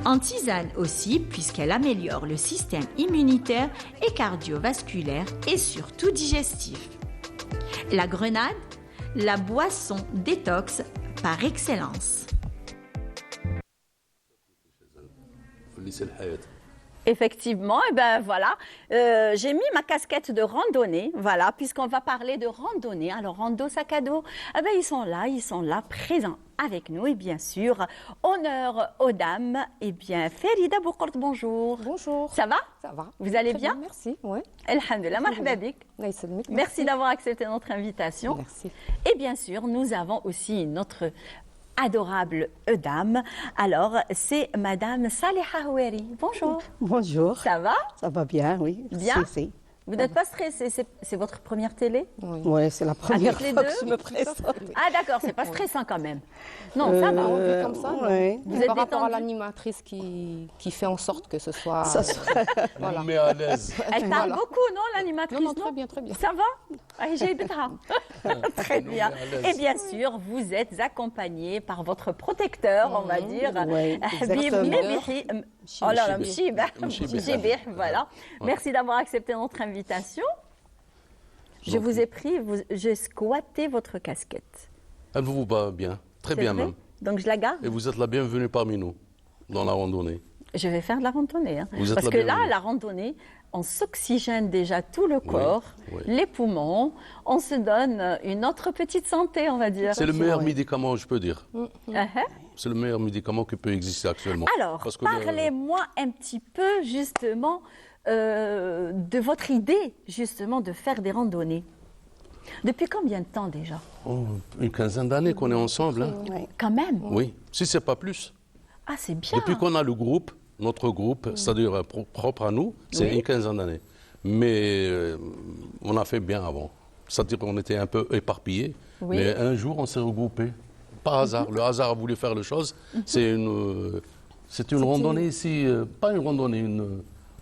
En tisane aussi, puisqu'elle améliore le système immunitaire et cardiovasculaire et surtout digestif. La grenade, la boisson détox par excellence. Effectivement, et ben voilà, j'ai mis ma casquette de randonnée, voilà, puisqu'on va parler de randonnée. Alors, rando, sac à dos, eh ben, ils sont là, présents avec nous. Et bien sûr, honneur aux dames. Eh bien, Ferida Boukourt, bonjour. Bonjour. Ça va? Ça va. Vous allez Très bien? Merci. Ouais. Alhamdulillah, marhaba bik. Merci d'avoir accepté notre invitation. Merci. Et bien sûr, nous avons aussi notre adorable dame. Alors, c'est Madame Saliha Houeri. Bonjour. Bonjour. Ça va? Ça va bien, oui. Bien? Si. Vous n'êtes pas stressée? C'est votre première télé? Oui, c'est la première Avec les fois deux? que je me présente. Ah d'accord, c'est pas stressant quand même. Non, ça va. On vit comme ça. ouais. Vous êtes Par rapport à détendue? l'animatrice qui fait en sorte que ce soit... Voilà. Vous met à l'aise. Elle parle Voilà. beaucoup, non, l'animatrice? Non, très bien, très bien. Ça va? Ah, j'ai Betra. Très bien. met à l'aise. Et bien sûr, vous êtes accompagnée par votre protecteur, on va dire. Oui, Habib exactement. Mebihi. Oh là là, Mchibih. Mchibih. Mchibih, voilà. Merci d'avoir accepté notre invitation. Je vous ai pris, j'ai squatté votre casquette. Elle vous va bien, très C'est bien vrai? même. Donc je la garde. Et vous êtes la bienvenue parmi nous, dans la randonnée. Je vais faire de la randonnée. Hein. Vous êtes Parce la que là, bienvenue. la randonnée, on s'oxygène déjà tout le corps, oui. les poumons, on se donne une autre petite santé, on va dire. C'est le meilleur médicament, je peux dire. Uh-huh. C'est le meilleur médicament qui peut exister actuellement. Alors, Parce que parlez-moi un petit peu justement de votre idée justement de faire des randonnées. Depuis combien de temps déjà? Une quinzaine d'années qu'on est ensemble. Hein. Ouais. Quand même. Oui, si c'est pas plus. Ah, c'est bien. Depuis qu'on a le groupe, notre groupe, c'est-à-dire propre à nous, c'est une quinzaine d'années. Mais on a fait bien avant. C'est-à-dire qu'on était un peu éparpillés. Oui. Mais un jour, on s'est regroupés. Par hasard. Le hasard a voulu faire les choses. C'est une randonnée ici. Pas une randonnée,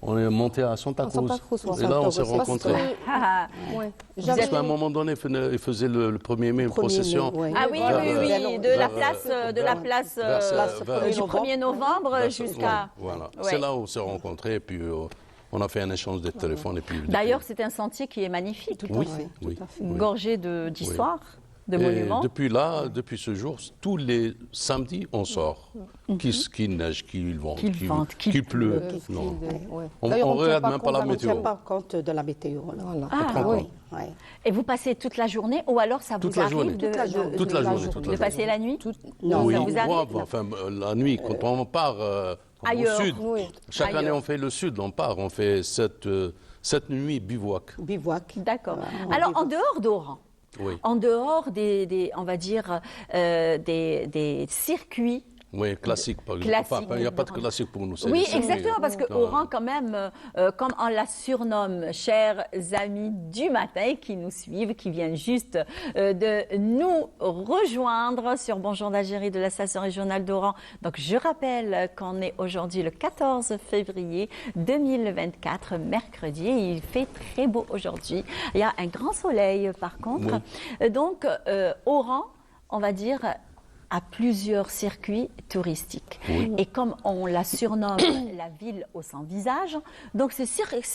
on est monté à Santa Cruz. Santa Cruz, ouais. Et là, on Santa s'est Cruz, rencontrés. Ah, Ouais. Parce qu'à un moment donné, il faisait le 1er mai une 1er procession. mai, ouais. ah oui, Vers, oui, oui, vers- de la vers- place, vers- du 1er novembre jusqu'à... Voilà. Ouais. C'est là où on s'est rencontrés. Et puis, on a fait un échange de téléphone. Et puis, D'ailleurs, c'est un sentier qui est magnifique, oui, fait, oui, tout à fait. oui. gorgé d'histoire, de Et monuments. depuis ce jour, tous les samedis, on sort. Qu'il neige, qu'il vente, Qu'il vente, qu'il pleut. Qu'il Non. ouais. On D'ailleurs, ne tient regarde pas même pas compte la de On ne météo. tient pas compte de la météo. Là. Voilà. Ah, prend Oui, compte. ouais. Et vous passez toute la journée ou alors ça Toute vous la arrive journée. de, Toute la de- journée. Toute la de- journée, de toute la passer la nuit? Non, Oui, ça vous arrive? enfin, la nuit, quand on part Ailleurs. au sud, Oui. chaque Ailleurs. année on fait le sud, on part, on fait cette nuit bivouac. Bivouac. D'accord. Alors, en dehors d'Oran, Oui. en dehors on va dire, des circuits Oui, classique, par exemple. Classique Enfin, il n'y a pas de de classique pour nous. c'est Oui, des circuits. exactement, parce que Non. Oran, quand même, comme on la surnomme, chers amis du matin qui nous suivent, qui viennent juste de nous rejoindre sur Bonjour d'Algérie de la station régionale d'Oran. Donc, je rappelle qu'on est aujourd'hui le 14 février 2024, mercredi, et il fait très beau aujourd'hui. Il y a un grand soleil, par contre. Donc, Oran, on va dire, à plusieurs circuits touristiques. Et comme on la surnomme la ville au sans visage, donc ces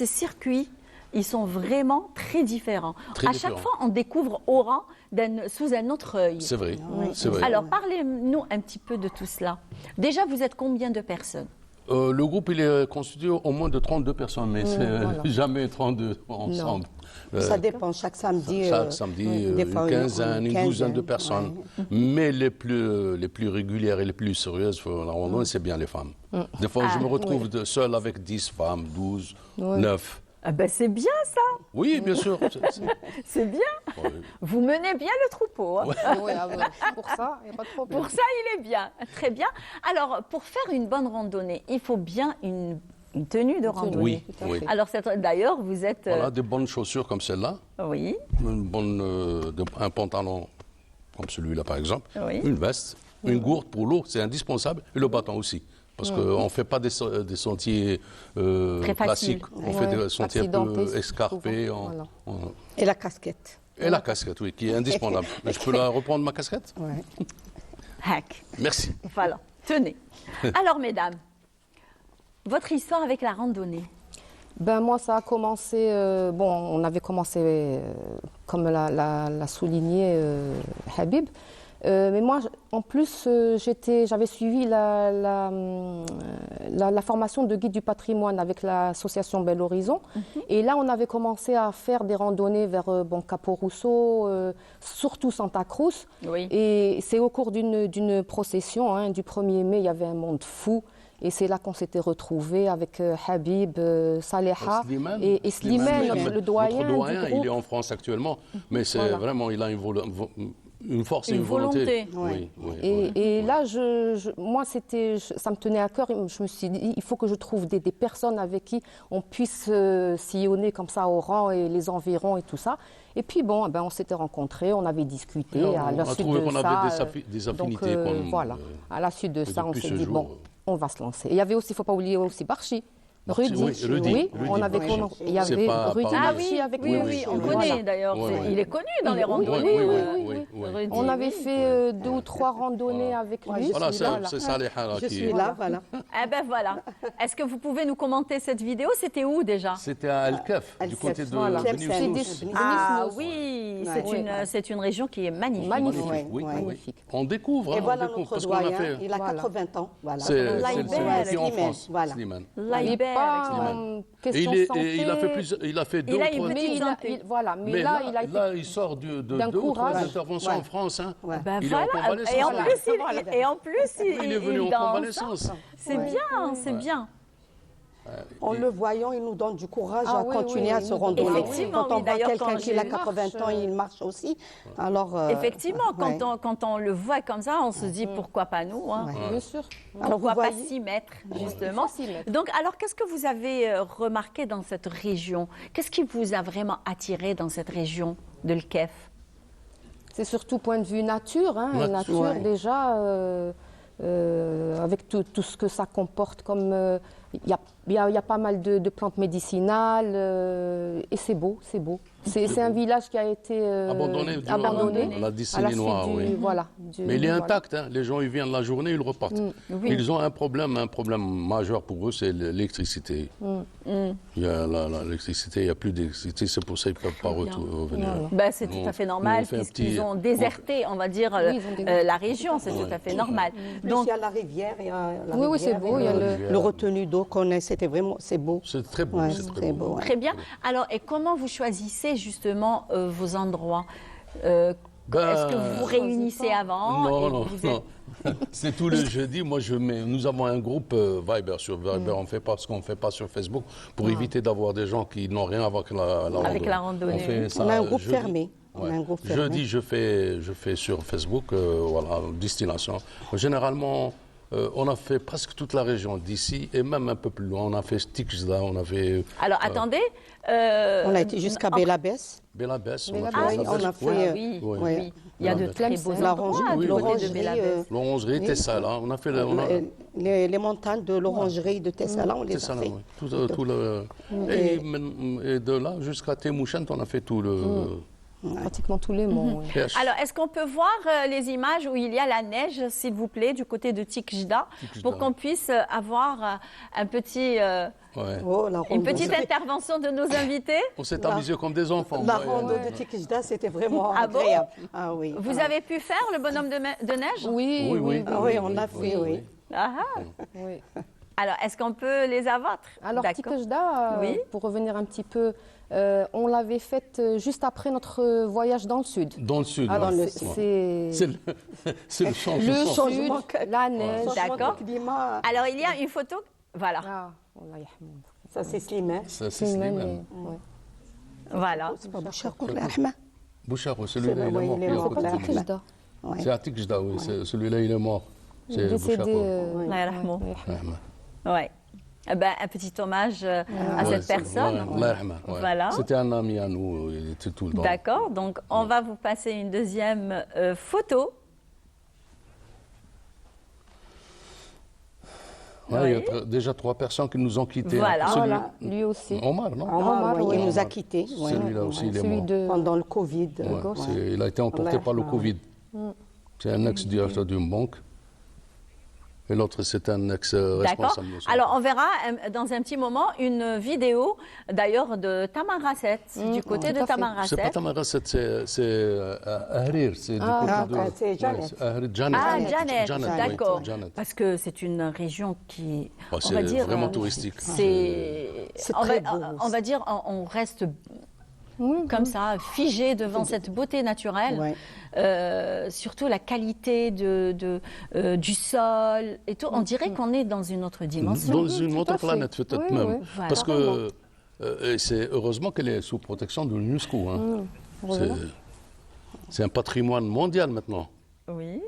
circuits, ils sont vraiment très différents. Très à différents. chaque fois, on découvre Oran sous un autre œil. C'est vrai, c'est vrai. Alors, parlez-nous un petit peu de tout cela. Déjà, vous êtes combien de personnes? Le groupe, il est constitué au moins de 32 personnes, mais c'est voilà. jamais 32 ensemble. Ça dépend, chaque samedi. Chaque samedi, des fois, une quinzaine, une douzaine de ouais. personnes. Mais les plus régulières et les plus sérieuses pour la randonnée, c'est bien les femmes. Des fois, je me retrouve seul avec 10 femmes, 12, 9. Ah ben, c'est bien ça, Oui, bien sûr. c'est bien. Oui. Vous menez bien le troupeau. hein. Oui, pour ça, il n'y a pas de problème. Pour ça, il est bien, très bien. Alors, pour faire une bonne randonnée, il faut bien une tenue de randonnée. Oui, tout à oui. fait. Alors, d'ailleurs, vous êtes... Voilà, des bonnes chaussures comme celle-là, Oui, un pantalon comme celui-là par exemple, Oui. une veste, une gourde pour l'eau, c'est indispensable, et le bâton aussi. Parce qu'on ne fait pas des sentiers Très faciles. classiques, on fait des sentiers un Accidentés, peu escarpés. souvent. Voilà. Et la casquette. Et la casquette, oui, qui est indispensable. Je peux la reprendre, ma casquette? Ouais. hack. Merci. Voilà, tenez. Alors, mesdames, votre histoire avec la randonnée. Ben moi, ça a commencé. Bon, on avait commencé, comme l'a souligné Habib. Mais moi, en plus, j'avais suivi la formation de guide du patrimoine avec l'association Bel Horizon. Et là, on avait commencé à faire des randonnées vers Capo Rousseau, surtout Santa Cruz. Oui. Et c'est au cours d'une procession, hein, du 1er mai, il y avait un monde fou. Et c'est là qu'on s'était retrouvés avec Habib, Saleha Slimane. et Slimane, le doyen Notre doyen, du groupe. il est en France actuellement, mais c'est Voilà. vraiment, il a une force et Une une volonté. volonté. Oui, Et là, moi, ça me tenait à cœur. Je me suis dit, il faut que je trouve des personnes avec qui on puisse sillonner comme ça Oran et les environs et tout ça. Et puis bon, on s'était rencontrés, on avait discuté. Et à on la a suite trouvé de qu'on ça, avait des affinités. voilà. À la suite de et ça, on depuis s'est ce dit, jour, bon, on va se lancer. Et il y avait aussi, il ne faut pas oublier aussi Barchi. Barchi, Rudy, oui, Rudy, on avait Barchi. il y C'est avait pas Rudy pareil. Ah Barchi oui, avec oui, nous. oui, on Voilà. connaît d'ailleurs. Ouais, ouais. Il est connu dans les Oui, randonnées. oui. Rudy, On avait oui. fait 2 ou 3 randonnées avec lui. Voilà, Voilà. c'est Saleha Je qui... suis là, voilà. Eh ben voilà. Est-ce que vous pouvez nous commenter cette vidéo? C'était où déjà? C'était à El-Kef, du El-Kef, côté de voilà. Beni C'est Souss. Ah Denis oui, Ouais. c'est une région qui est magnifique. Magnifique. Ouais, Oui, ouais. Magnifique. On découvre, Et hein, voilà on découvre, notre parce qu'on a doyen, fait... il a Voilà. 80 ans. Voilà. C'est Laïbel, celui qui est en Slimane, France, voilà. Slimane. Il n'est Laïbel, pas excellent. en Et question santé. il a fait deux Il a ou une trois... petite Mais santé. voilà, mais là, il a été il sort de d'un deux ou trois courage. interventions Ouais. en France. Hein. Ouais. Ben Il est en voilà. convalescence. Et en Voilà. plus, il Il est venu en danse. convalescence. C'est bien, c'est bien. En le voyant, il nous donne du courage Ah à oui, continuer oui, à il se nous donne- randonner. Effectivement, Quand on oui, voit d'ailleurs, quelqu'un quand qui a je 80 ans, il marche aussi. Alors, Effectivement, ouais. quand on le voit comme ça, on se dit pourquoi pas nous, hein. Ouais. Bien sûr. Alors, vous Pourquoi pas voyez, s'y mettre, justement. S'y mettre. Donc, alors, qu'est-ce que vous avez remarqué dans cette région? Qu'est-ce qui vous a vraiment attiré dans cette région de l'Kef? C'est surtout point de vue nature, hein, Nature, nature ouais. déjà, avec tout ce que ça comporte comme... Il y a pas mal de plantes médicinales et c'est beau, c'est beau. C'est un village qui a été Abandonné durant abandonné la à décennie la suite noire, oui. voilà, Mais il est voilà. intact, hein. Les gens ils viennent la journée, ils repartent. Oui. Ils ont un problème majeur pour eux, c'est l'électricité. Il y a l'électricité, il n'y a plus d'électricité, c'est pour ça qu'ils ne peuvent pas revenir. Voilà. Ben, c'est Nous, tout à fait nous, normal, on fait un puisqu'ils petit- ont déserté, on va dire, Oui, ils ont déserté. la région, c'est tout à fait normal. plus, Donc, il y a la rivière. Il y a la Oui, oui, c'est rivière beau, et il y a le retenu d'eau qu'on a, c'était vraiment, c'est beau. C'est très beau, Ouais, c'est très beau. ouais. très bien. Alors, et comment vous choisissez justement vos endroits? Ben, Est-ce que vous vous réunissez avant Non, et non, vous non. C'est tous les jeudis. Moi, nous avons un groupe Viber sur Viber. On fait pas ce qu'on ne fait pas sur Facebook pour éviter d'avoir des gens qui n'ont rien à voir avec la randonnée. Avec la randonnée. On fait ça On a un groupe jeudi. fermé. On a un groupe fermé. Jeudi, je fais sur Facebook, voilà, destination. Généralement, On a fait presque toute la région d'ici et même un peu plus loin. On a fait Tikjda, on a fait Alors, attendez. On a été jusqu'à Belabès. Belabès. Oui, Belabès. on a fait. Oui, Ouais. oui. Il y a de très beaux endroits L'orangerie, du côté de Belabès. L'orangerie, Oui. Tessala. On a fait les montagnes de l'orangerie de Tessala, on les a Tessala, fait. oui. Tout le... et de là jusqu'à Temouchent, on a fait tout le... Pratiquement tous les monts. oui. Alors, est-ce qu'on peut voir les images où il y a la neige, s'il vous plaît, du côté de Tikjda, pour qu'on puisse avoir un petit, Ouais. Oh, une petite intervention de nos invités? On s'est amusés comme des enfants. La Ouais. ronde de Tikjda, c'était vraiment Ah bon? agréable. Ah oui. Vous avez pu faire le bonhomme de neige? Oui, Oui, oui, oui. Ah oui, on l'a fait, oui. Ah, ah. oui. Alors, est-ce qu'on peut les avoir? Alors, D'accord. Tikjda, Oui. pour revenir un petit peu, on l'avait faite juste après notre voyage dans le sud. Dans le sud. Alors, ouais. c'est C'est le changement. le changement sud, la neige. D'accord. Le climat, Alors, il y a une photo. Voilà. Ah, Allah yahmoum. ça c'est Slimane. Ça, C'est c'est Slimane, Slimane. ouais. Voilà. C'est pas Bouchar Koul Rahma. Bouchard, celui-là, il oui, est mort. il est il y a mort. peu de Pas temps. Tikjda. Ouais. C'est à Tikjda, oui. Celui-là, il est mort. C'est Décédé. Bouchard. Allah yarhamou. Ouais. Ouais. Eh ben, un petit hommage à cette personne. Allah yarhamah, ouais. Voilà. C'était un ami à nous, il était tout le temps. D'accord. Donc, on va vous passer une deuxième photo. Ouais, il y a déjà 3 personnes qui nous ont quittés. Voilà. Voilà, lui aussi. Omar, non Omar, oui, oui. il nous a quittés. ouais. Celui-là aussi, il est Celui mort. de... Pendant le Covid. Ouais, il a été emporté par le Covid. C'est un ex-directeur d'une banque. Et l'autre, c'est un D'accord. ex-responsable. de son- Alors, on verra dans un petit moment une vidéo, d'ailleurs, de Tamanrasset, du côté tout de à fait. C'est pas Tamanrasset. Tamarasset, c'est Ahrir. C'est du côté de... c'est Janet. Ouais, Ahrir, Janet. Ah, Janet, Janet, oui, d'accord. Janet. Parce que c'est une région qui, Oh, on c'est va dire, vraiment touristique. c'est, C'est on très va, beau on va dire, on reste comme ça, figé devant cette beauté naturelle. Ouais. Surtout la qualité du sol et tout. On dirait qu'on est dans une autre dimension. Dans une tout autre à fait. planète, peut-être Oui, même. oui. Voilà. Parce que et c'est heureusement qu'elle est sous protection de l'UNESCO. Hein. C'est un patrimoine mondial maintenant, Oui.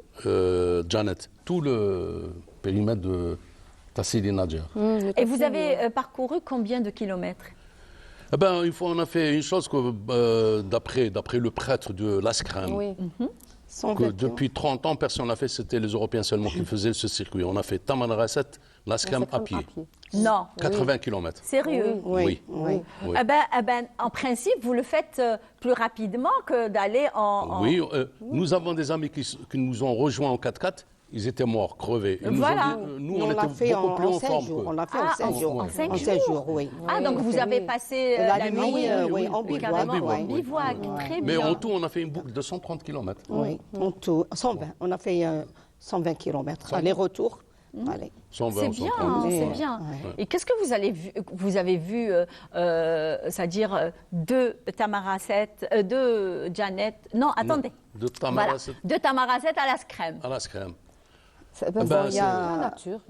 Janet. Tout le périmètre de Tassili Nadjer. Et vous avez parcouru combien de kilomètres? Eh ben, une fois, on a fait une chose que, d'après le prêtre de l'Askram, Oui. que depuis 30 ans, personne n'a fait, c'était les Européens seulement qui faisaient ce circuit. On a fait Tamanrasset, l'Askram à pied, Non. 80 km. Sérieux? Oui. Oui. Oui. Eh ben, en principe, vous le faites plus rapidement que d'aller en... Oui, nous avons des amis qui nous ont rejoints en 4x4. Ils étaient morts, crevés. Ils nous ont Voilà. dit, nous, On on l'a était fait beaucoup plus en en 5 forme. jours. qu'eux. On l'a fait Ah, en 5 jours. en 5 En 5 jours, oui. Ah, donc vous avez passé La la nuit, nuit oui, en bivouac. carrément en oui. bivouac. Très Mais bien. en tout, on a fait une boucle de 130 km. Oui, en tout. 120. On a fait 120 km. Aller-retour. Allez. 120, C'est bien, 130. c'est Ouais. bien. Ouais. Et qu'est-ce que vous avez vu, c'est-à-dire de Tamarasset, de Janet. Non, attendez. De Voilà. Tamarasset De Tamarasset à l'Askrem. à l'Askram. Ben, ben, il y c'est- a la nature.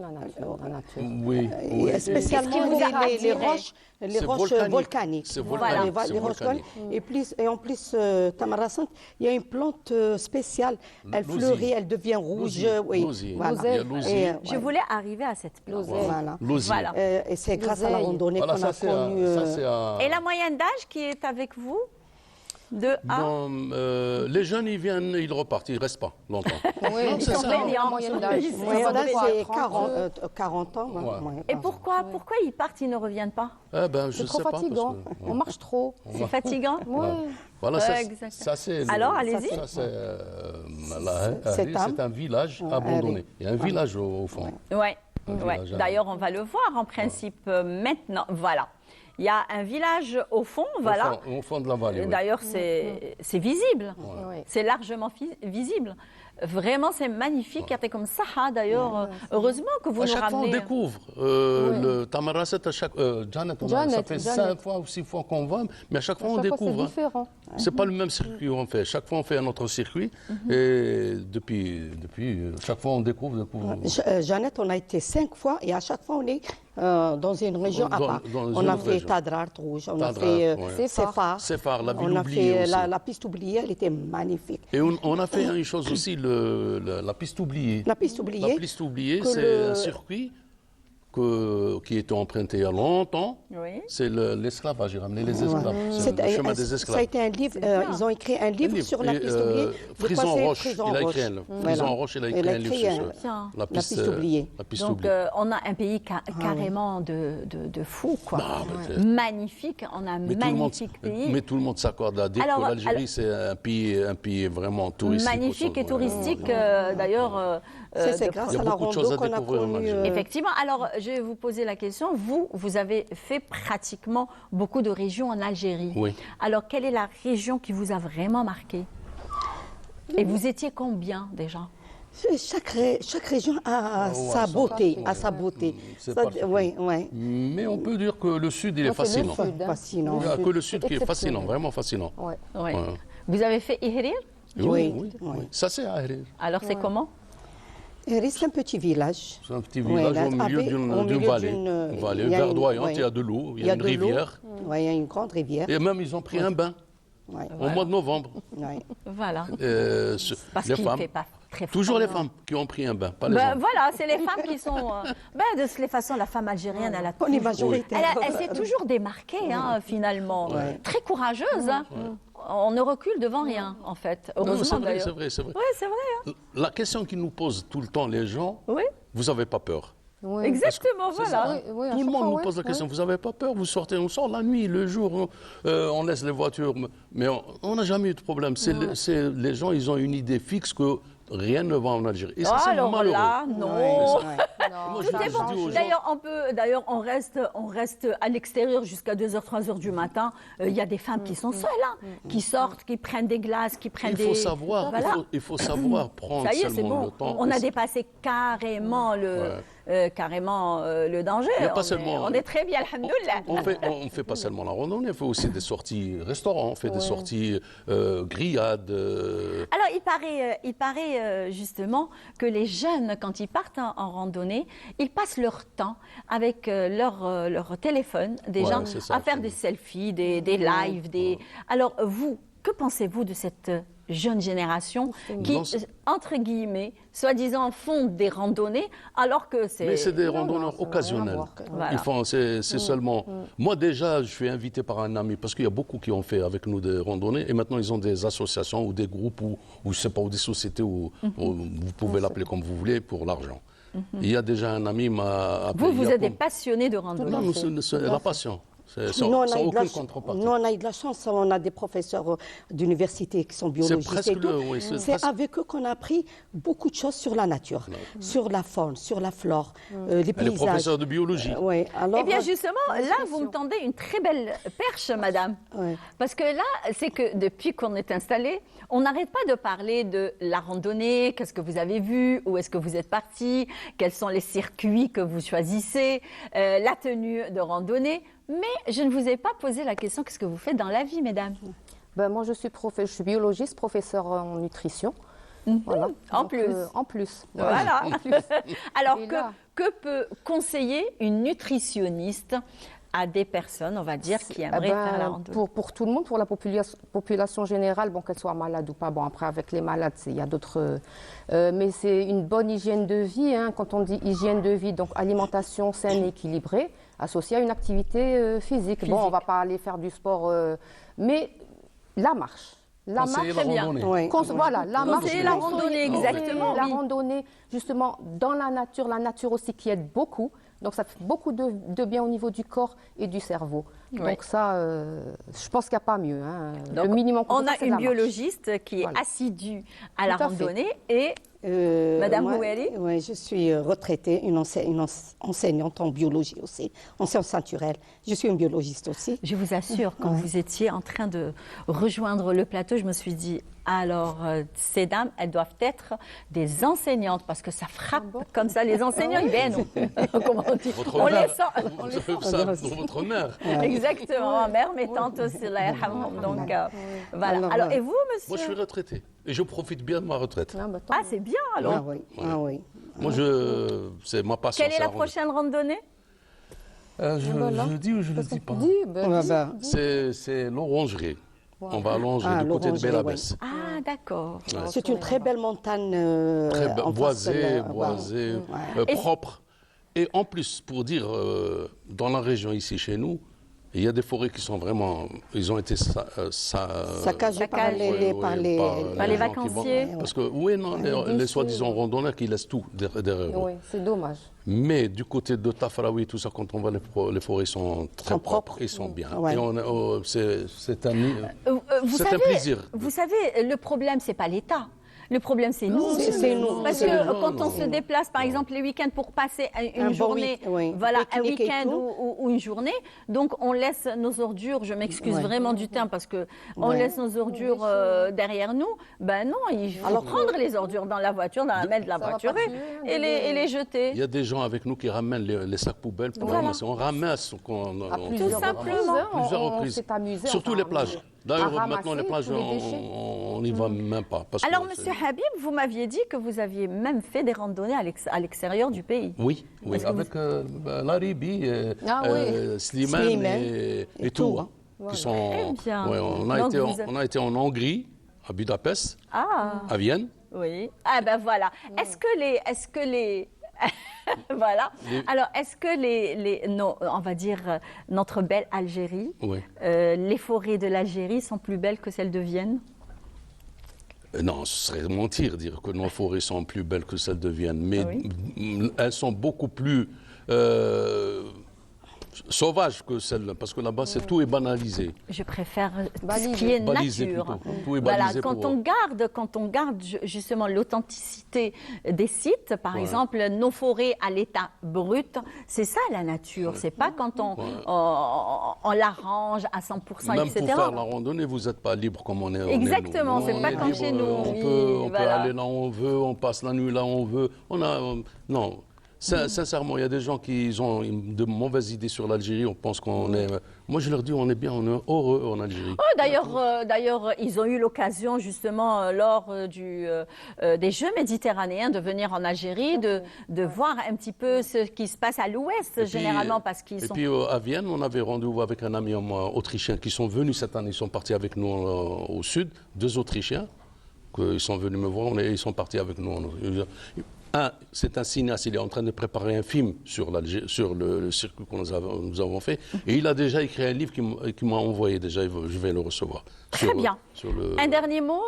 Oui. Et spécialement Qu'est-ce qui vous a les attiré? roches, C'est volcaniques. C'est Voilà. volcanique. Les c'est roches volcanique. volcaniques. Et en plus, Tamarasset, il y a une plante spéciale. Elle L'osier. fleurit, elle devient rouge. L'osier. Oui. L'osier. Voilà. Il y a l'osier. Et, Je voulais arriver à cette plante. Voilà. L'osier. Voilà. Et c'est grâce à la L'oseille. randonnée Voilà, qu'on ça a c'est connu. Et la moyenne d'âge qui est avec vous? De A? Bon, les jeunes, ils viennent, ils repartent, ils ne restent pas longtemps. Oui, Ils sont fainéants. moyenne d'âge. Ils sont Moyenne d'âge, c'est 40. 40 ans. Ouais. Et pourquoi ils partent, ils ne reviennent pas? Eh ben, je C'est trop sais pas. parce fatigant. que- On marche trop. C'est fatigant? Ouais. Voilà, Ouais, ça, exactement. ça c'est. Alors, allez-y. Ça, c'est. C'est C'est un village abandonné. Il y a un village au fond. Ouais. Un Ouais. village, D'ailleurs, on va le voir en principe maintenant. Voilà. Il y a un village au fond, voilà. Au fond de la vallée. oui. D'ailleurs, c'est visible. Ouais. C'est largement visible. Vraiment, c'est magnifique. Il y a comme ça, d'ailleurs. Heureusement que vous À nous chaque fois, on ramenez. découvre. Le Tamarasset, à chaque. Janet, ça fait Janet. 5 fois ou 6 fois qu'on va, mais à chaque fois, on Chaque fois, c'est découvre. hein. différent. C'est pas le même circuit qu'on fait. Chaque fois, on fait un autre circuit. Et depuis, chaque fois, on découvre. Jeannette, on a été 5 fois et à chaque fois, on est dans une région à part. Dans On une a autre fait région. Tadrar Rouge, on a Tadrar, fait ouais. Sefar. Sefar, la ville On a oubliée fait aussi. la piste oubliée, elle était magnifique. Et on a fait une chose aussi, la piste oubliée. La piste oubliée. La piste oubliée, Que c'est le- un circuit qui était emprunté il y a longtemps. Oui. C'est l'esclavage, j'ai ramené les esclaves. C'est C'est le chemin des Ça a esclaves. été un livre, ils ont écrit un livre sur la Et, piste oubliée. De quoi Frison c'est Roche, Frison il a Roche. écrit un Voilà. Frison Roche, il a écrit un livre sur Tiens. la piste oubliée. La piste Donc, oubliée. on a un pays carrément de fous, quoi. Ah, bah, c'est- Magnifique, on a un mais tout le monde, magnifique pays. mais tout le monde s'accorde à dire Alors, que l'Algérie, c'est un pays vraiment touristique. Magnifique et touristique, d'ailleurs. C'est de- grâce Il y a à la beaucoup de choses à rando qu'on a découvrir en connu. Algérie. Effectivement. Alors, je vais vous poser la question. Vous avez fait pratiquement beaucoup de régions en Algérie. Oui. Alors, quelle est la région qui vous a vraiment marqué? Et vous étiez combien déjà? Chaque région a sa beauté, a sa beauté. C'est Ça- particulier. Oui, oui. Mais on peut dire que le Sud, il est Moi, c'est le fascinant. Sud, hein. Fascinant. Il n'y a que le Sud qui est Exceptionnel. fascinant, vraiment fascinant. Ouais. Oui. Ouais. Vous avez fait Ihrir? Oui, oui. oui. Ça, c'est Ahrir. Alors, c'est comment? Eris, c'est un petit village. C'est un petit Oui, village là, au milieu avec- d'une au milieu vallée. d'une, Une vallée il y a une- verdoyante, oui. il y a de l'eau, il y a une de l'eau. rivière. Oui, il y a une grande rivière. Et même, ils ont pris un bain Oui, au mois de novembre. oui. Voilà. Parce Les qu'il ne femmes, fait pas très froid. toujours les femmes qui ont pris un bain, pas les Ben hommes. voilà, c'est les femmes qui sont. De toutes les façons, la femme algérienne, elle a On est toujours- majoritaire. Elle s'est toujours démarquée, hein, finalement. Ouais. Très courageuse. Hein. On ne recule devant rien, en fait. Non, Heureusement, c'est vrai, d'ailleurs. c'est vrai, c'est vrai. Oui, c'est vrai. Hein. La question qu'ils nous posent tout le temps, les gens, Oui, vous n'avez pas peur? Oui. exactement, voilà. Oui, oui, à Tout le chaque monde fois, nous ouais, pose la ouais. question, vous n'avez pas peur? Vous sortez, on sort la nuit, le jour, on laisse les voitures, mais on n'a jamais eu de problème. Les gens, ils ont une idée fixe que rien ne va en Algérie. Et ça, c'est Alors malheureux. là, non. Moi, je Tout est dis bon. aux gens, D'ailleurs, on reste à l'extérieur jusqu'à 2h, 3h du matin. Il y a des femmes qui sont seules, hein, qui sortent, qui prennent des glaces, qui prennent il des... faut savoir, Voilà. il faut savoir prendre Ça y est, c'est seulement bon. le temps. On a dépassé carrément le danger. Il y a pas seulement- On est très bien, alhamdoulilah. On fait pas seulement la randonnée, on fait aussi des sorties restaurants, on fait des sorties grillades. Alors, il paraît justement que les jeunes, quand ils partent en randonnée, ils passent leur temps avec leur téléphone, déjà, Ouais, c'est ça, à faire des absolument. selfies, des lives. Alors, vous, que pensez-vous de cette jeune génération qui, Non, c'est- entre guillemets, soi-disant, font des randonnées, alors que c'est... Mais c'est des non, randonneurs ça n'a rien à occasionnels. voir. Voilà. Ils font, c'est seulement. Moi déjà, je suis invité par un ami parce qu'il y a beaucoup qui ont fait avec nous des randonnées et maintenant ils ont des associations ou des groupes ou je sais pas ou des sociétés où vous pouvez l'appeler comme vous voulez pour l'argent. Il y a déjà un ami m'a appelé. Vous il y a êtes des pas- passionnés de randonnée. Non, c'est la passion. C'est sans, Nous, on a sans eu de la aucune ch- contrepartie. nous, on a eu de la chance, on a des professeurs d'université qui sont biologistes presque et tout. oui, c'est C'est presque- avec eux qu'on a appris beaucoup de choses sur la nature, sur la faune, sur la flore, les Elle est paysages. professeure de biologie. Oui, alors, Eh bien, justement, là, vous me tendez une très belle perche, madame. Ouais. Parce que là, c'est que depuis qu'on est installé, on n'arrête pas de parler de la randonnée, qu'est-ce que vous avez vu, où est-ce que vous êtes parti, quels sont les circuits que vous choisissez, la tenue de randonnée. Mais je ne vous ai pas posé la question, qu'est-ce que vous faites dans la vie, mesdames? Ben, moi, je suis biologiste, professeur en nutrition. Voilà. En Donc, plus. En plus. Voilà. En plus. Alors, Et là- que peut conseiller une nutritionniste à des personnes, on va dire, qui aimeraient faire la randonnée? pour tout le monde, pour la population générale, bon, qu'elle soit malade ou pas. Bon, après, avec les malades, il y a d'autres. Mais c'est une bonne hygiène de vie. Hein, quand on dit hygiène de vie, donc alimentation saine et équilibrée, associée à une activité physique. Bon, on ne va pas aller faire du sport, mais la marche. La Conseiller marche, la bien. randonnée. Oui. Voilà, la marche. Conseiller la randonnée, exactement, La oui. randonnée, justement, dans la nature aussi qui aide beaucoup. Donc ça fait beaucoup de bien au niveau du corps et du cerveau. Ouais. Donc ça, je pense qu'il n'y a pas mieux. Hein. Donc, le minimum qu'on on peut a faire, c'est de une la marche. biologiste qui est Voilà. assidue à la Tout à fait. randonnée et Madame moi, Rouheli? Oui, je suis retraitée, une enseignante en biologie aussi, en sciences naturelles. Je suis une biologiste aussi. je vous assure, quand vous étiez en train de rejoindre le plateau, je me suis dit, alors ces dames, elles doivent être des enseignantes parce que ça frappe comme ça. Les enseignants, ils viennent. Comment on dit? Votre On les mère, sent. vous savez ça pour votre mère. Exactement, ma mère, mes tantes aussi, Allah yarhamhum. Donc voilà. Alors, et vous, monsieur? Moi, je suis retraité et je profite bien de ma retraite. Ah, bah, tant Ah, mieux. c'est bien alors. Ah oui, ah oui. Moi, c'est ma passion. Quelle est c'est la randonnée. prochaine randonnée? Je le dis ou je le dis pas? Dis, ben, Ah dis. ben, C'est l'orangerie. On va allonger Ah, du côté de l'Oranger, Belabès. Ah, d'accord. C'est une très belle montagne. Boisée, propre. Et en plus, pour dire, dans la région ici chez nous, il y a des forêts qui sont vraiment, ils ont été saccagées par les Par les gens qui vacanciers. vont- Parce que, oui, non, les soi-disant randonneurs qui laissent tout derrière eux. Oui, c'est dommage. Mais du côté de Tafraoui, tout ça, quand on voit les forêts sont très Sont propres, propres. ils sont bien. Ouais. Et c'est un, Vous c'est un savez, plaisir. Vous savez, le problème, c'est pas l'État. Le problème, c'est nous. c'est nous. Parce C'est que nous. quand on se déplace, par exemple, les week-ends pour passer une Un bon journée, oui. voilà, un Pique-nique et week-end tout. ou une journée, donc on laisse nos ordures, je m'excuse Ouais. vraiment du terme, parce que on Ouais. laisse nos ordures derrière nous. Ben non, il faut prendre les ordures dans la voiture, dans la main de la Ça va voiture pas et, tuer, et les jeter. Il y a des gens avec nous qui ramènent les sacs poubelles pour Voilà. ramasser. On ramasse. Tout simplement. Plusieurs On reprises. s'est amusé. Surtout enfin, les plages. D'ailleurs, à maintenant, les ramasser plages, tous les déchets. on n'y va même pas. Parce que Alors, c'est- Monsieur Habib, vous m'aviez dit que vous aviez même fait des randonnées à l'extérieur du pays. Oui, Est-ce que avec Laribi, Slimane Slimane et tout. Hein, qui sont, Très bien. ouais, Donc, on a été en Hongrie, à Budapest, Ah. à Vienne. Oui. Ah ben voilà. Est-ce que les voilà. Alors, est-ce que on va dire notre belle Algérie, Oui. les forêts de l'Algérie sont plus belles que celles de Vienne? Non, ce serait mentir dire que nos forêts sont plus belles que celles de Vienne, mais elles sont beaucoup plus sauvages que celles-là, parce que là-bas, tout est banalisé. Je préfère tout ce Balisé. qui est Balisé nature. plutôt. Tout est Voilà, balisé quand pour- on garde justement l'authenticité des sites, par exemple, nos forêts à l'état brut, c'est ça la nature. C'est pas quand on l'arrange à 100%, Même etc. pour faire la randonnée, vous n'êtes pas libre comme on est. Exactement, nous. c'est On pas est comme libre, chez nous. On Oui, peut voilà. aller là où on veut, on passe la nuit là où on veut. Non. Sincèrement, il y a des gens qui ont de mauvaises idées sur l'Algérie. On pense qu'on est. Moi, je leur dis, on est bien, on est heureux en Algérie. Oh, d'ailleurs, ils ont eu l'occasion justement lors des Jeux méditerranéens de venir en Algérie, de voir un petit peu ce qui se passe à l'ouest généralement parce qu'ils sont. Et puis à Vienne, on avait rendez-vous avec un ami autrichien qui sont venus cette année. Ils sont partis avec nous au sud, 2 Autrichiens. Ils sont venus me voir et ils sont partis avec nous. C'est un cinéaste, il est en train de préparer un film sur le circuit que nous avons fait. Et il a déjà écrit un livre qu'il m'a envoyé déjà, je vais le recevoir. Très bien. Un dernier mot,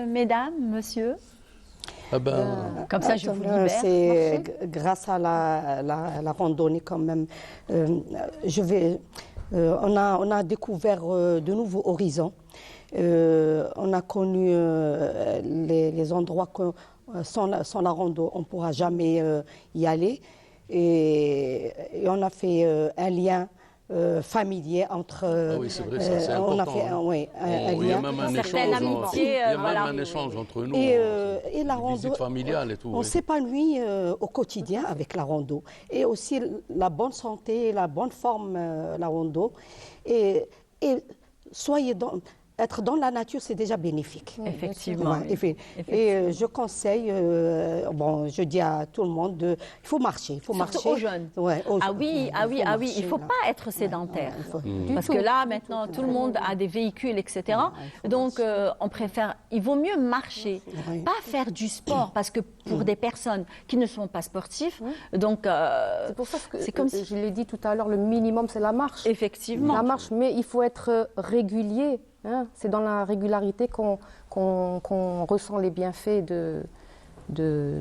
mesdames, monsieur. Ah ben, Comme ça, je vous libère. C'est grâce à la randonnée quand même. On a découvert de nouveaux horizons. On a connu les endroits que sans la rando, on ne pourra jamais y aller. Et on a fait un lien familier entre. ah oui, c'est vrai, ça c'est on important. a fait un Il y a lien. même un Certaines échange, amitiés, il y a voilà. même un échange entre nous. Et la Une rando, visite familiale et tout. on oui. s'épanouit au quotidien avec la rando. Et aussi la bonne santé, la bonne forme, la rando. Et être dans la nature, c'est déjà bénéfique. Effectivement. Ouais, et je conseille, je dis à tout le monde, il faut marcher. Il faut Surtout marcher. aux jeunes. Ouais, aux Ah jeunes. oui, Il faut il ne marcher, faut là. pas être sédentaire. Ouais, Parce que là, maintenant, tout le monde a des véhicules, etc. Donc, on préfère, il vaut mieux marcher, Ouais. pas faire du sport, parce que pour des personnes qui ne sont pas sportifs, donc, C'est pour ça que c'est comme si... je l'ai dit tout à l'heure, le minimum, c'est la marche. Effectivement. La marche, mais il faut être régulier. Hein. C'est dans la régularité qu'on ressent les bienfaits de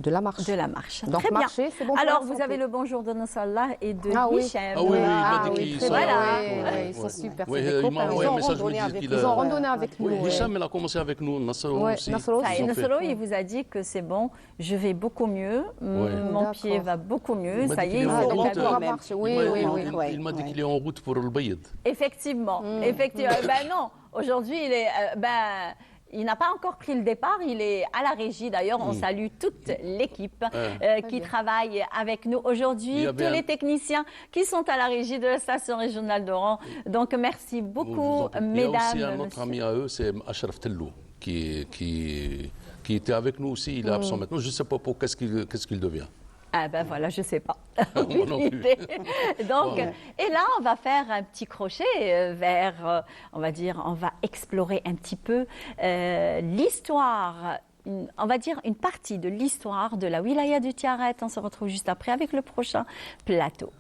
la marche. De la marche. Donc Très bien. marcher, c'est bon pour Alors, la vous santé. avez le bonjour de Nasrallah et de Ah oui. Hichem. Ah oui, il m'a dit qu'ils très sont. bien. Voilà. Oui, ils sont super. Oui, c'est des il copains. m'a envoyé Ils un ont message, je lui randonné dis avec qu'il nous. Ils ont a. randonné avec nous. Oui, ouais. Hicham, il a commencé avec nous, Nassaro Ouais, aussi. Nassaro Ça, aussi. et Ils ont fait. Nasrallah, il vous a dit que c'est bon, je vais beaucoup mieux, mon D'accord. pied va beaucoup mieux, Il m'a ça dit y qu'il est, est il en s'est route, rétabli. on va même. marcher. Oui, Il oui, m'a- oui. il m'a dit qu'il est en route pour le Bayed. Effectivement, effectivement. Ben non, aujourd'hui, il n'a pas encore pris le départ, il est à la régie. D'ailleurs, on salue toute l'équipe qui travaille avec nous Il aujourd'hui, y tous avait les techniciens qui sont à la régie de la station régionale d'Oran. Donc, merci beaucoup, Il y a aussi mesdames. un autre ami à eux, c'est Ashraf Tellou, qui était avec nous aussi. Il est absent maintenant. Je ne sais pas pour qu'est-ce qu'il devient. Ah ben voilà, je sais pas. Moi non Aucune plus. idée. Donc, Wow. et là, on va faire un petit crochet vers, on va dire, on va explorer un petit peu l'histoire, on va dire une partie de l'histoire de la wilaya du Tiaret. On se retrouve juste après avec le prochain plateau.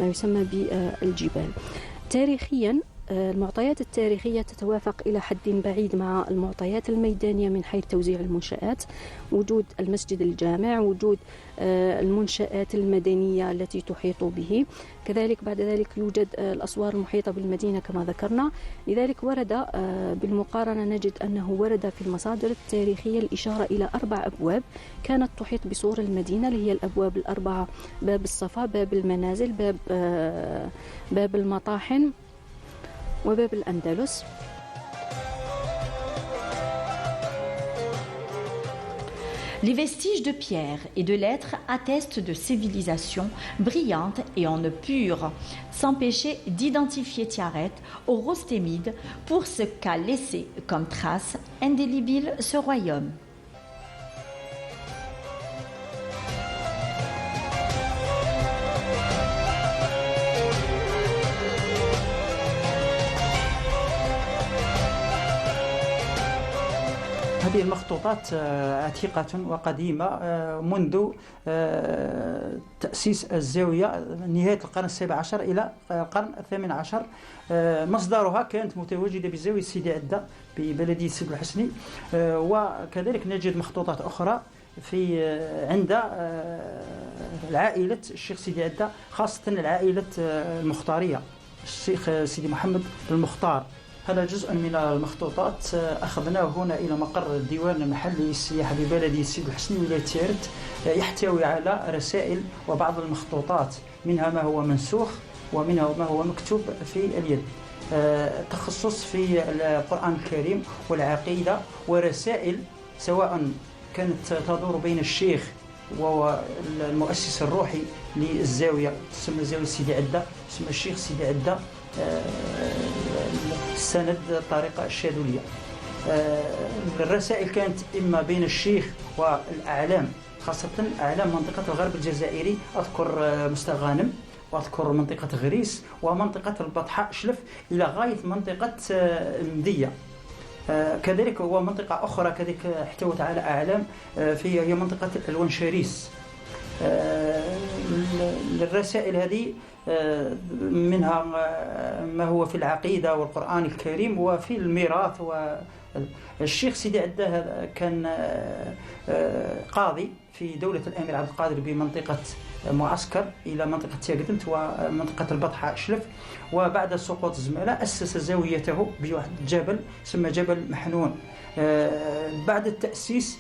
ما يسمى بالجبال. تاريخيا المعطيات التاريخية تتوافق إلى حد بعيد مع المعطيات الميدانية من حيث توزيع المنشآت، وجود المسجد الجامع، وجود المنشآت المدنية التي تحيط به، كذلك بعد ذلك يوجد الأسوار المحيطة بالمدينة كما ذكرنا. لذلك ورد بالمقارنة نجد أنه ورد في المصادر التاريخية الإشارة إلى 4 أبواب كانت تحيط بسور المدينة، اللي هي الأبواب ال4: باب الصفا، باب المنازل، باب المطاحن، وباب الأندلس. Les vestiges de pierre et de lettres attestent de civilisations brillantes et en pures, s'empêcher d'identifier Tiaret aux Rostémides pour ce qu'a laissé comme trace indélébile ce royaume. هذه المخطوطات عتيقة وقديمة منذ تأسيس الزاوية نهاية القرن ال17 إلى القرن ال18. مصدرها كانت متواجدة بزاوية سيدي عدة ببلدية سيد الحسني، وكذلك نجد مخطوطات أخرى عند العائلة الشيخ سيدي عدة، خاصة العائلة المختارية، الشيخ سيدي محمد المختار. هذا جزء من المخطوطات أخذناه هنا إلى مقر الديوان المحلي للسياحة ببلدية سيد الحسني ولاية تيرت، يحتوي على رسائل وبعض المخطوطات، منها ما هو منسوخ ومنها ما هو مكتوب في اليد، تخصص في القرآن الكريم والعقيدة، ورسائل سواء كانت تدور بين الشيخ وهو المؤسس الروحي للزاوية، تسمى زاوية سيدي عدة، تسمى الشيخ سيدي عدة السند الطريقة الشاذلية. الرسائل كانت إما بين الشيخ والأعلام، خاصة أعلام منطقة الغرب الجزائري، أذكر مستغانم وأذكر منطقة غريس ومنطقة البطحاء شلف إلى غاية منطقة مدية. كذلك هو منطقة أخرى كذلك احتوت على أعلام هي منطقة الألوان شريس. الرسائل هذه منها ما هو في العقيدة والقرآن الكريم وفي الميراث. والشيخ سيدي عدة كان قاضي في دولة الأمير عبد القادر بمنطقة معسكر إلى منطقة تاقدنت ومنطقة البطحاء شلف، وبعد سقوط الزمالة أسس زاويته بواحد الجبل سمى جبل محنون. بعد التأسيس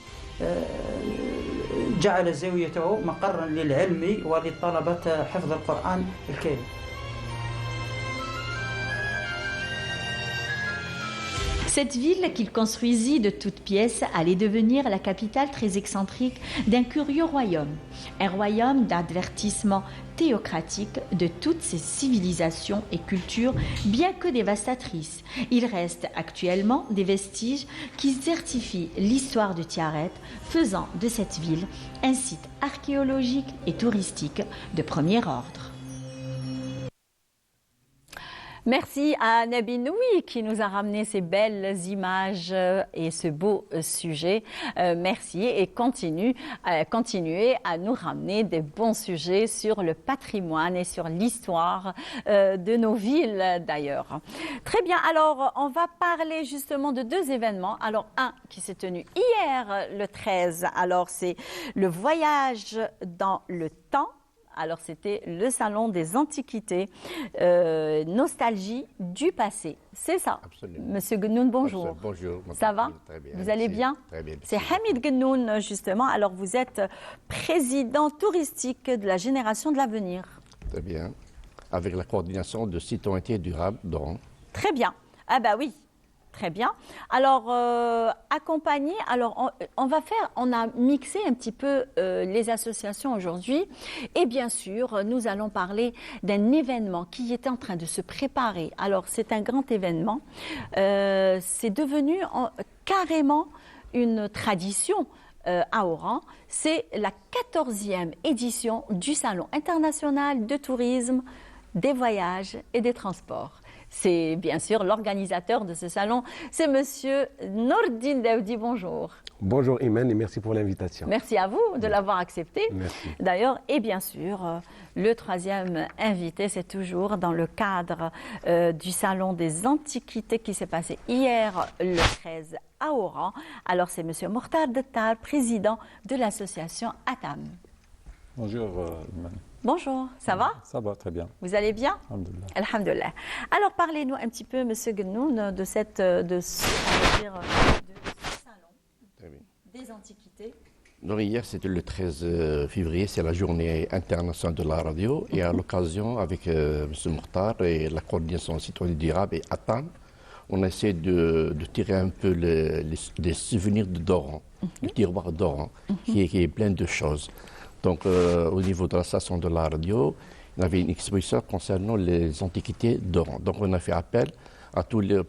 جعل زاويته مقرا للعلم ولطلبة حفظ القرآن الكريم. Cette ville qu'il construisit de toutes pièces allait devenir la capitale très excentrique d'un curieux royaume. Un royaume d'avertissement théocratique de toutes ces civilisations et cultures, bien que dévastatrices. Il reste actuellement des vestiges qui certifient l'histoire de Tiaret, faisant de cette ville un site archéologique et touristique de premier ordre. Merci à Nabi Noui qui nous a ramené ces belles images et ce beau sujet. Merci et continuez à nous ramener des bons sujets sur le patrimoine et sur l'histoire de nos villes d'ailleurs. Très bien, alors on va parler justement de deux événements. Alors un qui s'est tenu hier le 13, alors c'est le voyage dans le temps. Alors, c'était le salon des antiquités, nostalgie du passé. C'est ça. Absolument. Monsieur Guennoun, bonjour. Bonjour. Ça va? Très bien. Vous allez bien? Très bien. C'est Hamid Guennoun, justement. Alors, vous êtes président touristique de la Génération de l'Avenir. Très bien. Avec la coordination de citoyenneté durable d'Oran. Très bien. Ah bah oui. Très bien. Alors, accompagné, alors on a mixé un petit peu les associations aujourd'hui. Et bien sûr, nous allons parler d'un événement qui est en train de se préparer. Alors, c'est un grand événement. C'est devenu carrément une tradition à Oran. C'est la 14e édition du Salon international de tourisme, des voyages et des transports. C'est bien sûr l'organisateur de ce salon, c'est Monsieur Nordine Daoudi. Bonjour. Bonjour Imen et merci pour l'invitation. Merci à vous de l'avoir accepté. Merci. D'ailleurs, et bien sûr, le troisième invité, c'est toujours dans le cadre du salon des antiquités qui s'est passé hier le 13 à Oran. Alors c'est Monsieur Mokhtar Dettar, président de l'association ATAM. Bonjour Imen. Bonjour, ça va? Ça va très bien. Vous allez bien? Alhamdulillah. Alhamdulillah. Alors parlez-nous un petit peu, Monsieur Guennoun, de ce salon des antiquités. Donc hier, c'était le 13 février, c'est la journée internationale de la radio. Et à l'occasion, avec M. Mokhtar et la coordination citoyenne durable et ATAM, on essaie de tirer un peu les souvenirs d'Oran, le tiroir d'Oran, qui est plein de choses. Donc, au niveau de la station de la radio, il y avait une exposition concernant les antiquités d'Oran. Donc, on a fait appel à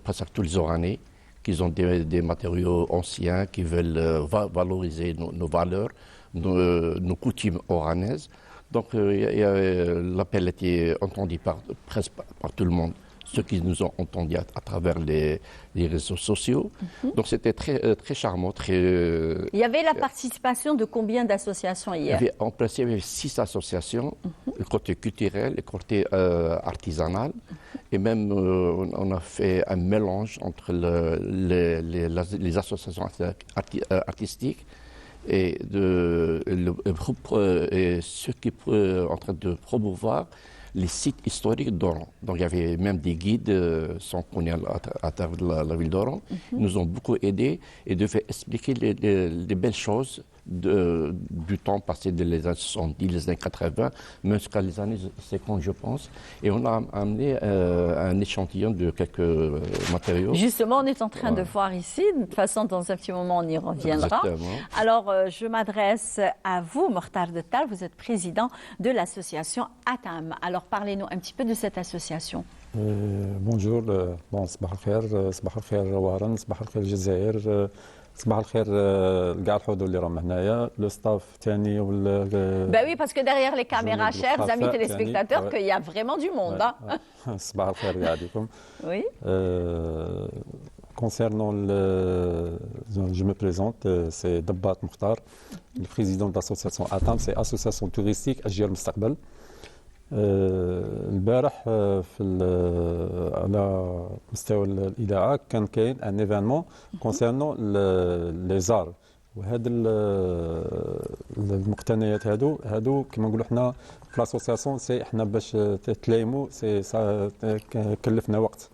presque tous les Oranais qui ont des matériaux anciens, qui veulent valoriser nos valeurs, nos coutumes oranaises. Donc, l'appel a été entendu presque par tout le monde, ceux qui nous ont entendus à travers les réseaux sociaux. Donc c'était très charmant. Il y avait la participation de combien d'associations hier? En principe, il y avait 6 associations, le côté culturel, le côté artisanal. Et même, on a fait un mélange entre les associations artistiques et ceux qui sont en train de promouvoir les sites historiques d'Oran. Donc il y avait même des guides sans qu'on ait à travers la ville d'Oran. Ils nous ont beaucoup aidés et devaient expliquer les belles choses du temps passé dans les années 70, les années 80, même jusqu'à les années 50, je pense. Et on a amené un échantillon de quelques matériaux. Justement, on est en train de voir ici. De toute façon, dans un petit moment, on y reviendra. Exactement. Alors, je m'adresse à vous, Mortar de Tal. Vous êtes président de l'association ATAM. Alors, parlez-nous un petit peu de cette association. بونجور بون صباح الخير صباح الخير وهران صباح الخير الجزائر صباح الخير كاع الحضور اللي راهم هنايا لو ستاف ثاني Ben oui, parce que derrière les caméras, Je chers le amis parfait, téléspectateurs, ouais. qu'il y a vraiment du monde. Hein. صباح الخير كاع عليكم. Oui. Concernant je me présente, c'est Dabbat Mokhtar, le président de l'association ATAM, c'est Association touristique أجيال المستقبل. البارح على مستوى الإذاعة كان كاين ان ايفينمون كونسيرنون لي زار وهاد المقتنيات هادو كما نقولوا حنا في لاسوسياسيون سي حنا باش تلايموا سي كلفنا وقت.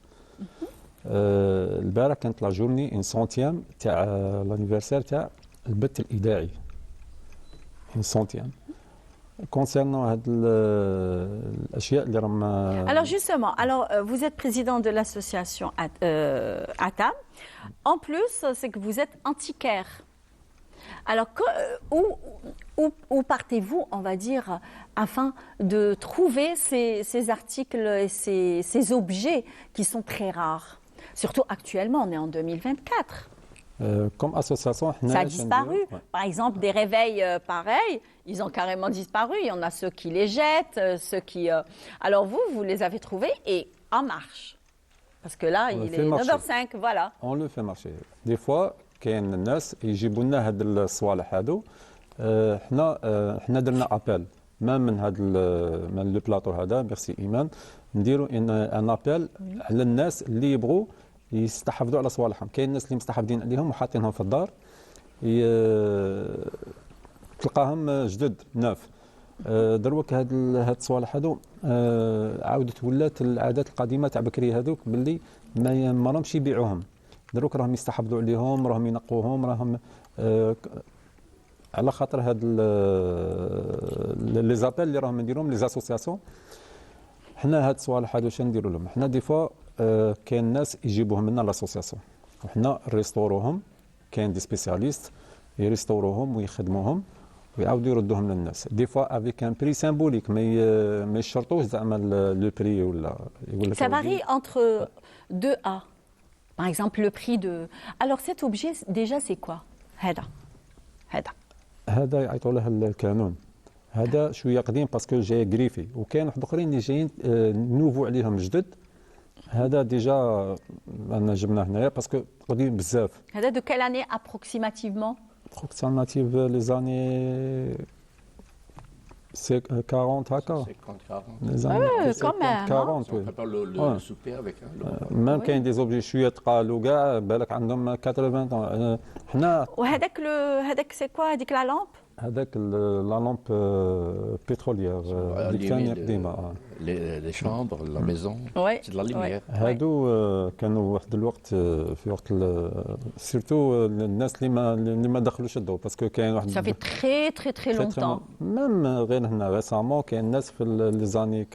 البارح كانت لا جورني ان سونتيام تاع لانيفرسير تاع البث الإذاعي ان سونتيام. Concernant Alors justement, vous êtes président de l'association ATAM. En plus, c'est que vous êtes antiquaire. Alors, où partez-vous, on va dire, afin de trouver ces articles et ces objets qui sont très rares? Surtout actuellement, on est en 2024. Comme association, ça a disparu. Par exemple, des réveils pareils, ils ont carrément disparu. Il y en a ceux qui les jettent, ceux qui... Alors vous les avez trouvés et en marche. Parce que là, il est 9h05, voilà. On le fait marcher. Des fois, كاين الناس يجيبوا لنا هاد الصوالح هادو حنا درنا ابل ما من هاد من لو بلاطو هذا ميرسي ايمان نديروا ان ابل على الناس اللي يبغوا يستحفظوا على صوالحهم. كاين الناس اللي مستحفظين عليهم وحاطينهم في الدار تلقاهم جدد ناف. دروك هاد الصوالح هادو عاودت ولات العادات القديمه تاع بكري هذوك باللي ما راهمش يبيعوهم. دروك راهم يستحفظوا عليهم راهم ينقوهم راهم على خاطر هاد لي زابيل اللي راهم نديروهم لي اسوسياسيون. حنا هاد الصوالح هادو شنو نديروا لهم؟ حنا دي فوا كاين ناس يجيبوهم لنا لاسوسياسيون وحنا ريستوروهم. كاين دي سبيسياليست يريستوروهم ويخدموهم ويعاودوا يردوهم للناس. دي فوا افيك ان بري سيمبوليك ما يشرطوش زعما لو بري ولا Ça varie entre 2 A. Par exemple, le prix de... Alors, cet objet, déjà, c'est quoi? هذا يعيطوا له الكانون. هذا شويه قديم باسكو جاي غريفي وكاين واحد اخرين اللي جايين نوفو عليهم جدد. هذا ديجا انا جبناه هنايا باسكو قديم بزاف. هذا de quelle année approximativement? Approximative les années 40 هكا. 50-40. Quand même. 40 On oui. prépare le souper avec. même كاين دي زوبجي شويه تقالوا كاع بالك عندهم 80 حنا. وهذاك c'est quoi? هذيك la lampe? هذاك لا لامب بتروليير اللي كان قديمه. Les chambres, la maison, c'est de la lumière. هادو كانوا واحد الوقت في وقت سيرتو الناس اللي ما دخلوش الضوء باسكو كاين واحد. Ça fait très longtemps. ميم غير هنا ريسامون كاين ناس في لي زاني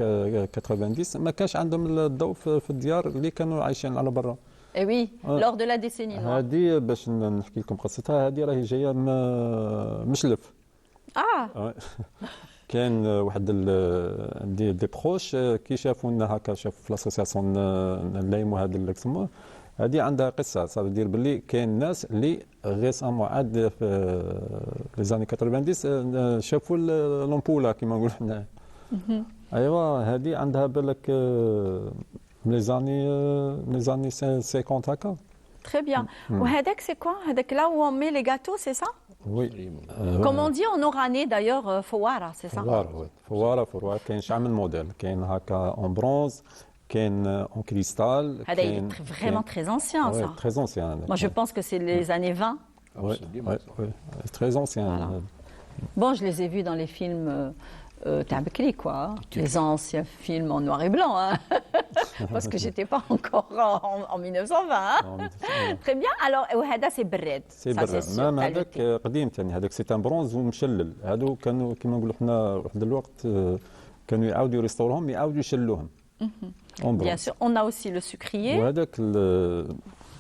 90 ما كانش عندهم الضوء في الديار اللي كانوا عايشين على برا. Et oui, lors de la décennie noire. هذه باش نحكي لكم قصتها. هذه راهي جايه مشلف. كان واحد دي بروش كي شافونا هكا شافوا في لاسوسياسيون نلايموا هذا اللي هذه عندها قصه. صافي دير باللي كاين ناس اللي ريسامون عاد في لي زاني 90 شافوا لومبولا كيما نقولوا حنا. ايوا هذه عندها بالك les années 50 هكا. Très bien. وهذاك c'est quoi? هذاك là où on met les gâteaux, c'est ça? Oui. Comme on dit en oranais d'ailleurs, فوارة, c'est ça? فوارة كاين شحال من موديل. كاين هكا اون برونز كاين اون كريستال. هذا il est vraiment très ancien ça. Très ancien. Moi je pense que c'est les années 20. Oui, très ancien. Voilà. Bon, je les ai vus dans les films t'es un Bekri, quoi. Les anciens films en noir et blanc, hein. Parce que j'étais pas encore en 1920. Hein. Très bien. Alors, وهذا c'est براد. سي برا مام هذاك قديم ثاني هذاك سي ان برونز ومشلل هادو كانوا كيما نقولوا حنا واحد الوقت كانوا يعاودوا يريستوروهم يعاودوا يشلوهم. Bien sûr, on a aussi le sucrier. وهذاك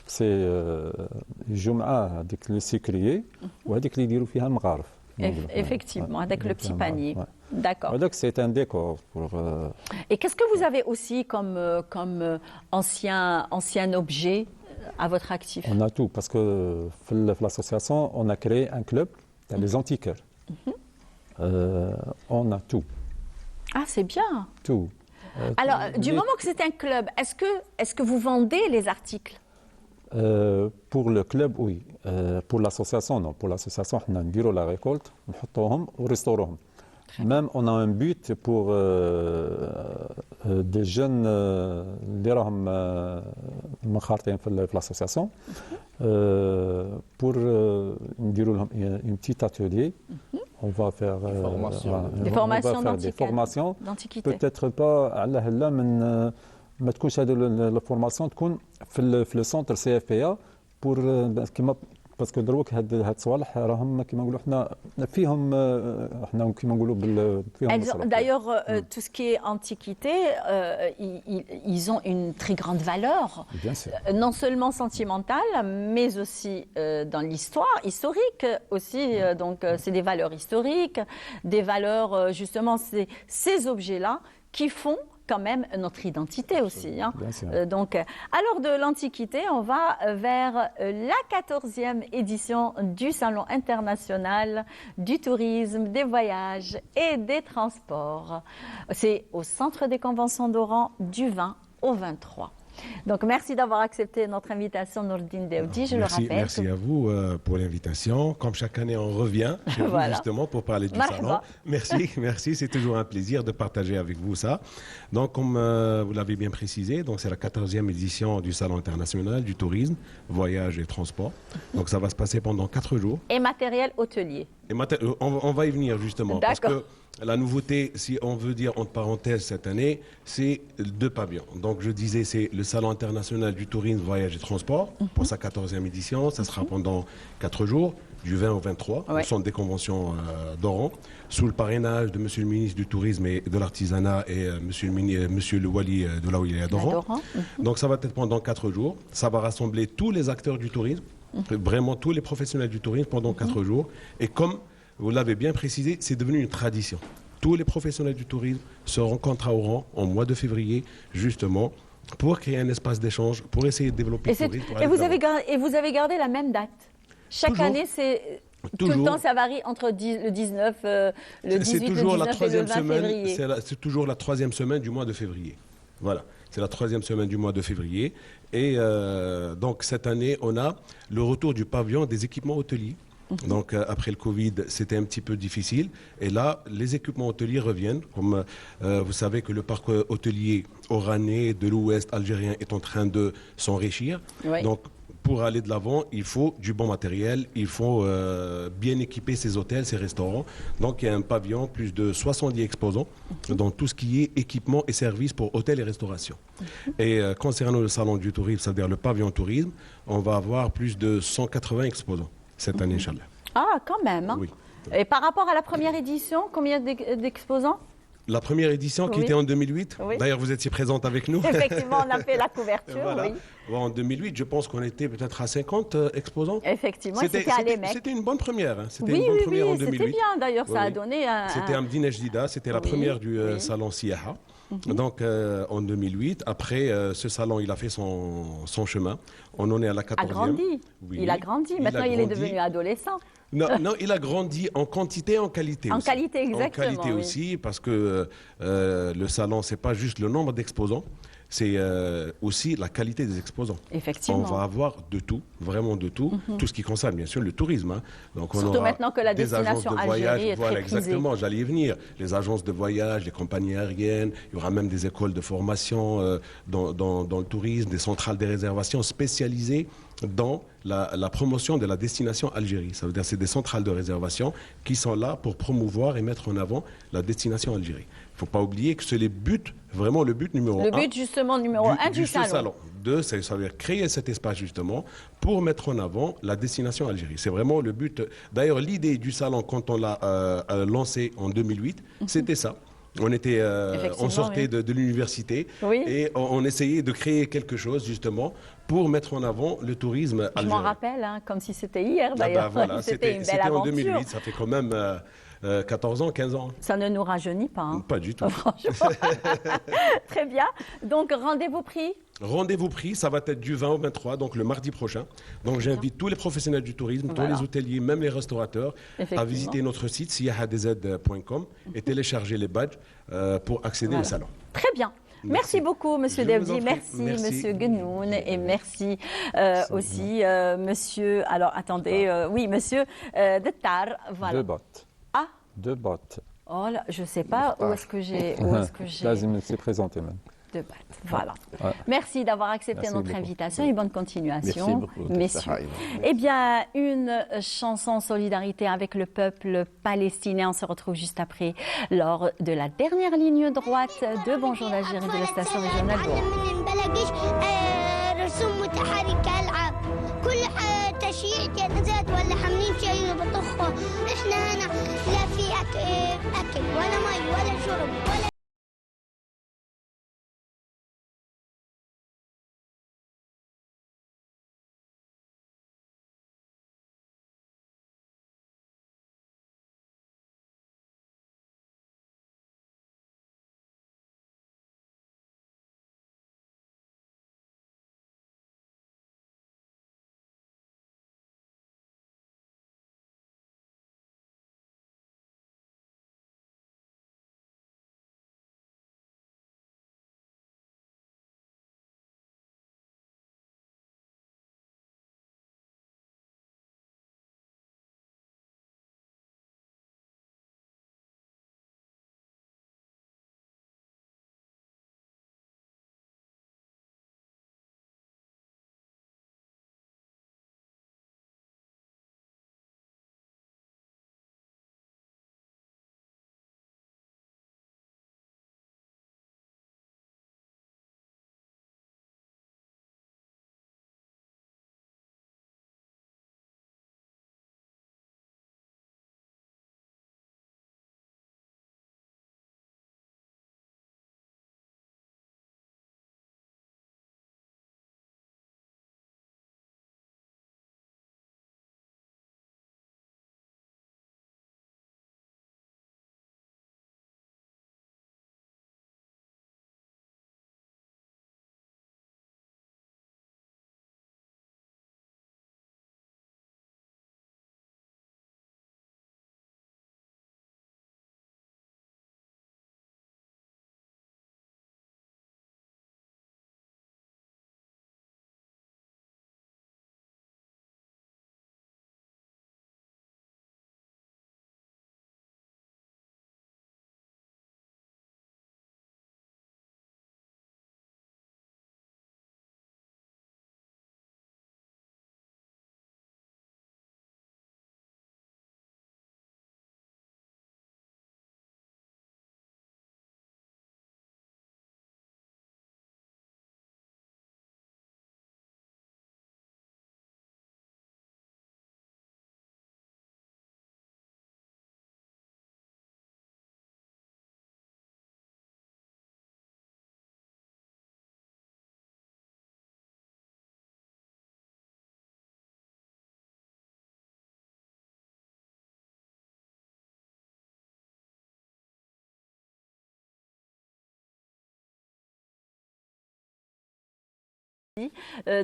سي يجوا معاه هذيك السكريي وهذيك اللي يديروا فيها المغارف. Effectivement, avec le petit panier. D'accord. هذاك سي ان ديكور. Et qu'est-ce que vous avez aussi comme ancien objet à votre actif? On a tout parce que في l'association on a créé un club dans les antiquaires. On a tout. Ah, c'est bien. Tout. Alors, du moment que c'est un club, est-ce que vous vendez les articles? Pour le club, oui. Pour l'association, non. Pour l'association, on a نديروا la récolte, نحطوهم وريستوروهم. Même on a un but pour des jeunes اللي راهم منخرطين في l'association pour نديروا لهم un petit atelier. On va faire des formations d'antiquité. Peut-être pas على هلا من ما تكونش هذه الفورماسيون تكون في السونتر سي اف بي بور كيما باسكو دروك هاد الصوالح راهم كيما نقولوا حنا فيهم حنا كيما نقولوا فيهم. D'ailleurs, tout ce qui est antiquité, ils ont une très grande valeur, non seulement sentimentale, mais aussi dans l'histoire historique aussi. Donc, c'est des valeurs historiques, des valeurs justement, ces objets-là qui font quand même notre identité aussi. Hein. Donc, alors de l'Antiquité, on va vers la 14e édition du Salon international du tourisme, des voyages et des transports. C'est au Centre des conventions d'Oran du 20 au 23. Donc, merci d'avoir accepté notre invitation, Nourdine Daoudi, je le rappelle. Merci à vous pour l'invitation. Comme chaque année, on revient chez vous justement pour parler du salon. Merci, c'est toujours un plaisir de partager avec vous ça. Donc, comme vous l'avez bien précisé, donc c'est la 14e édition du Salon international du tourisme, voyage et transport. Donc, ça va se passer pendant 4 jours. Et matériel hôtelier. Et on va y venir justement. Parce que la nouveauté, si on veut dire entre parenthèses cette année, c'est 2 pavillons. Donc je disais, c'est le Salon international du tourisme, voyage et transport pour sa 14e édition. Ça sera pendant 4 jours, du 20 au 23, au Centre des conventions d'Oran, sous le parrainage de Monsieur le ministre du Tourisme et de l'Artisanat et Monsieur le Wali de la Wilaya d'Oran. Donc ça va être pendant 4 jours. Ça va rassembler tous les acteurs du tourisme, vraiment tous les professionnels du tourisme pendant 4 jours. Et comme vous l'avez bien précisé, c'est devenu une tradition. Tous les professionnels du tourisme se rencontrent à Oran en mois de février, justement, pour créer un espace d'échange, pour essayer de développer le tourisme. Et vous avez gardé la même date. Chaque année, c'est tout le temps, ça varie entre le 19, le 18, le 19 et le 20 février. C'est toujours la 3e semaine du mois de février. Voilà, c'est la 3e semaine du mois de février. Et donc, cette année, on a le retour du pavillon des équipements hôteliers. Donc après le Covid, c'était un petit peu difficile. Et là, les équipements hôteliers reviennent. Comme vous savez que le parc hôtelier oranais de l'Ouest algérien est en train de s'enrichir. Donc pour aller de l'avant, il faut du bon matériel, il faut bien équiper ces hôtels, ces restaurants. Donc il y a un pavillon, plus de 70 exposants dans tout ce qui est équipement et services pour hôtels et restauration. Et concernant le salon du tourisme, c'est-à-dire le pavillon tourisme, on va avoir plus de 180 exposants cette année, Inch'Allah. Ah, quand même. Hein. Oui. Et par rapport à la première édition, combien d'exposants? La première édition qui était en 2008. D'ailleurs, vous étiez présente avec nous. Effectivement, on a fait la couverture. Voilà. Bon, en 2008, je pense qu'on était peut-être à 50 exposants. Effectivement, c'était à l'EMEC. C'était une bonne première. Hein. C'était une bonne première en 2008. C'était bien d'ailleurs, ça a donné C'était à Mdine Jdida, c'était la première du salon Siaha. Donc en 2008, après ce salon, il a fait son chemin. On en est à la 14e. Grandi. Il a grandi. Maintenant, il est devenu adolescent. Non, il a grandi en quantité et en qualité. En qualité, exactement. En qualité aussi, parce que le salon, c'est pas juste le nombre d'exposants, c'est aussi la qualité des exposants. Effectivement. On va avoir de tout, vraiment de tout, tout ce qui concerne bien sûr le tourisme. Hein. Donc on Surtout aura maintenant que la des agences destination de Algérie voyage, est voilà très prisée. exactement, j'allais y venir. Les agences de voyage, les compagnies aériennes, il y aura même des écoles de formation dans le tourisme, des centrales de réservation spécialisées dans la promotion de la destination Algérie. Ça veut dire que c'est des centrales de réservation qui sont là pour promouvoir et mettre en avant la destination Algérie. Il ne faut pas oublier que c'est vraiment le but numéro un. Le but justement numéro un du salon. Deux, ça veut dire créer cet espace justement pour mettre en avant la destination Algérie. C'est vraiment le but. D'ailleurs, l'idée du salon, quand on l'a lancé en 2008, c'était ça. On sortait de l'université et on essayait de créer quelque chose justement pour mettre en avant le tourisme algérien. Je m'en rappelle, hein, comme si c'était hier d'ailleurs. Voilà, c'était une belle c'était en aventure. 2008, ça fait quand même 14 ans, 15 ans. Ça ne nous rajeunit pas. Hein. Pas du tout. Franchement. Très bien. Donc rendez-vous pris. Rendez-vous pris, ça va être du 20 au 23, donc le mardi prochain. Donc j'invite tous les professionnels du tourisme, tous les hôteliers, même les restaurateurs, à visiter notre site siyahadz.com et télécharger les badges pour accéder au salon. Très bien. Merci beaucoup, Monsieur Debdi. Merci, Monsieur Guenoun. Et merci aussi, Monsieur. Alors, attendez. Oui, Monsieur Dettar. Voilà. Deux bottes. Ah. Deux bottes. Oh là, je ne sais pas où est-ce que j'ai. Là, je me suis présenté même. De batte. Voilà. Ouais. Merci d'avoir accepté notre invitation et bonne continuation. Merci beaucoup. Messieurs. Eh bien, une chanson en solidarité avec le peuple palestinien. On se retrouve juste après lors de la dernière ligne droite de Bonjour l'Algérie de la station régionale d'Oran.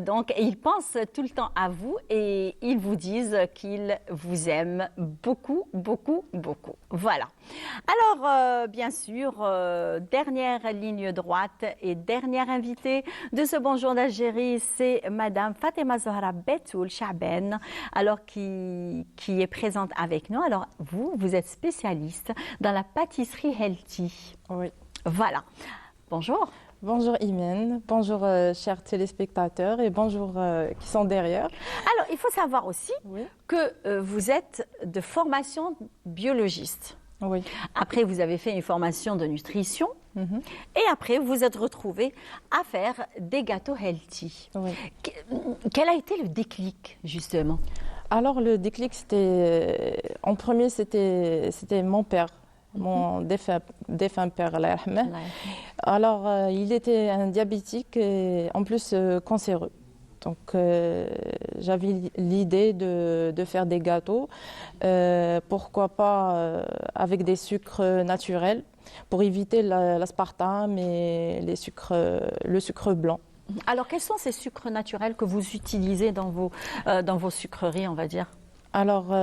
Donc, ils pensent tout le temps à vous et ils vous disent qu'ils vous aiment beaucoup, beaucoup, beaucoup. Voilà. Alors, bien sûr, dernière ligne droite et dernière invitée de ce Bonjour d'Algérie, c'est Madame Fatema Zahra Betoul Chaben, alors qui est présente avec nous. Alors, vous êtes spécialiste dans la pâtisserie healthy. Oui. Voilà. Bonjour. Bonjour Imen, bonjour chers téléspectateurs et bonjour qui sont derrière. Alors, il faut savoir aussi que vous êtes de formation biologiste. Oui. Après, vous avez fait une formation de nutrition et après, vous êtes retrouvé à faire des gâteaux healthy. Oui. Quel a été le déclic, justement? Alors, le déclic, en premier, c'était mon père. Mon défunt père, Allah yarhamah. Alors, il était un diabétique et en plus cancéreux. Donc, j'avais l'idée de faire des gâteaux. Pourquoi pas avec des sucres naturels pour éviter l'aspartame et le sucre blanc. Alors, quels sont ces sucres naturels que vous utilisez dans vos sucreries, on va dire? Alors,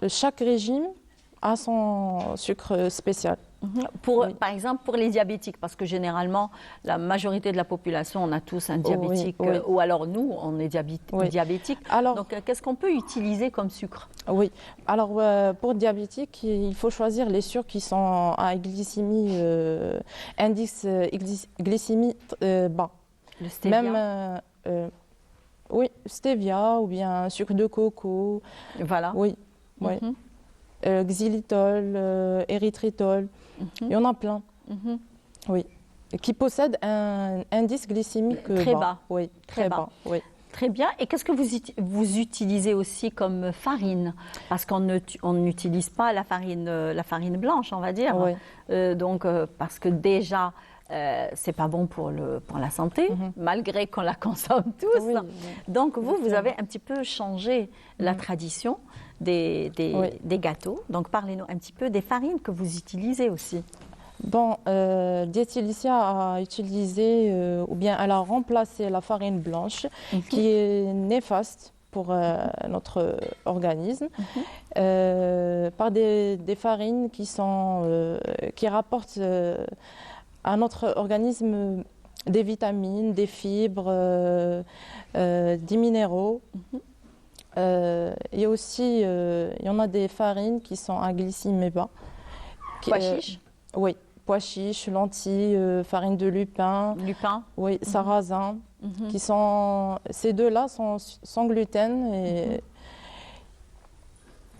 chaque régime a son sucre spécial. Par exemple, pour les diabétiques, parce que généralement, la majorité de la population, on a tous un diabétique, ou alors nous, on est diabétique. Alors, donc, qu'est-ce qu'on peut utiliser comme sucre? Oui, alors pour diabétique, il faut choisir les sucres qui sont à glycémie, indice glycémie bas. Le stevia? Même, oui, stevia ou bien sucre de coco. Voilà. Oui, oui. Xylitol, érythritol, il y en a plein. Oui, qui possèdent un indice glycémique très bas. Oui, très bas. Oui. Très bien. Et qu'est-ce que vous utilisez aussi comme farine? Parce qu'on n'utilise pas la farine blanche, on va dire. Oui. Donc, parce que déjà, c'est pas bon pour la santé, malgré qu'on la consomme tous. Oui, donc, vous avez un petit peu changé la tradition des gâteaux. Donc, parlez-nous un petit peu des farines que vous utilisez aussi. Bon, Dietilicia a utilisé, ou bien elle a remplacé la farine blanche, qui est néfaste pour notre organisme, par des farines qui rapportent à notre organisme des vitamines, des fibres, des minéraux. Et aussi, il y en a des farines qui sont à glycémie bas. Pois chiches? Oui, pois chiches, lentilles, farine de lupin. Lupin? Oui, sarrasin. Ces deux-là sont sans gluten et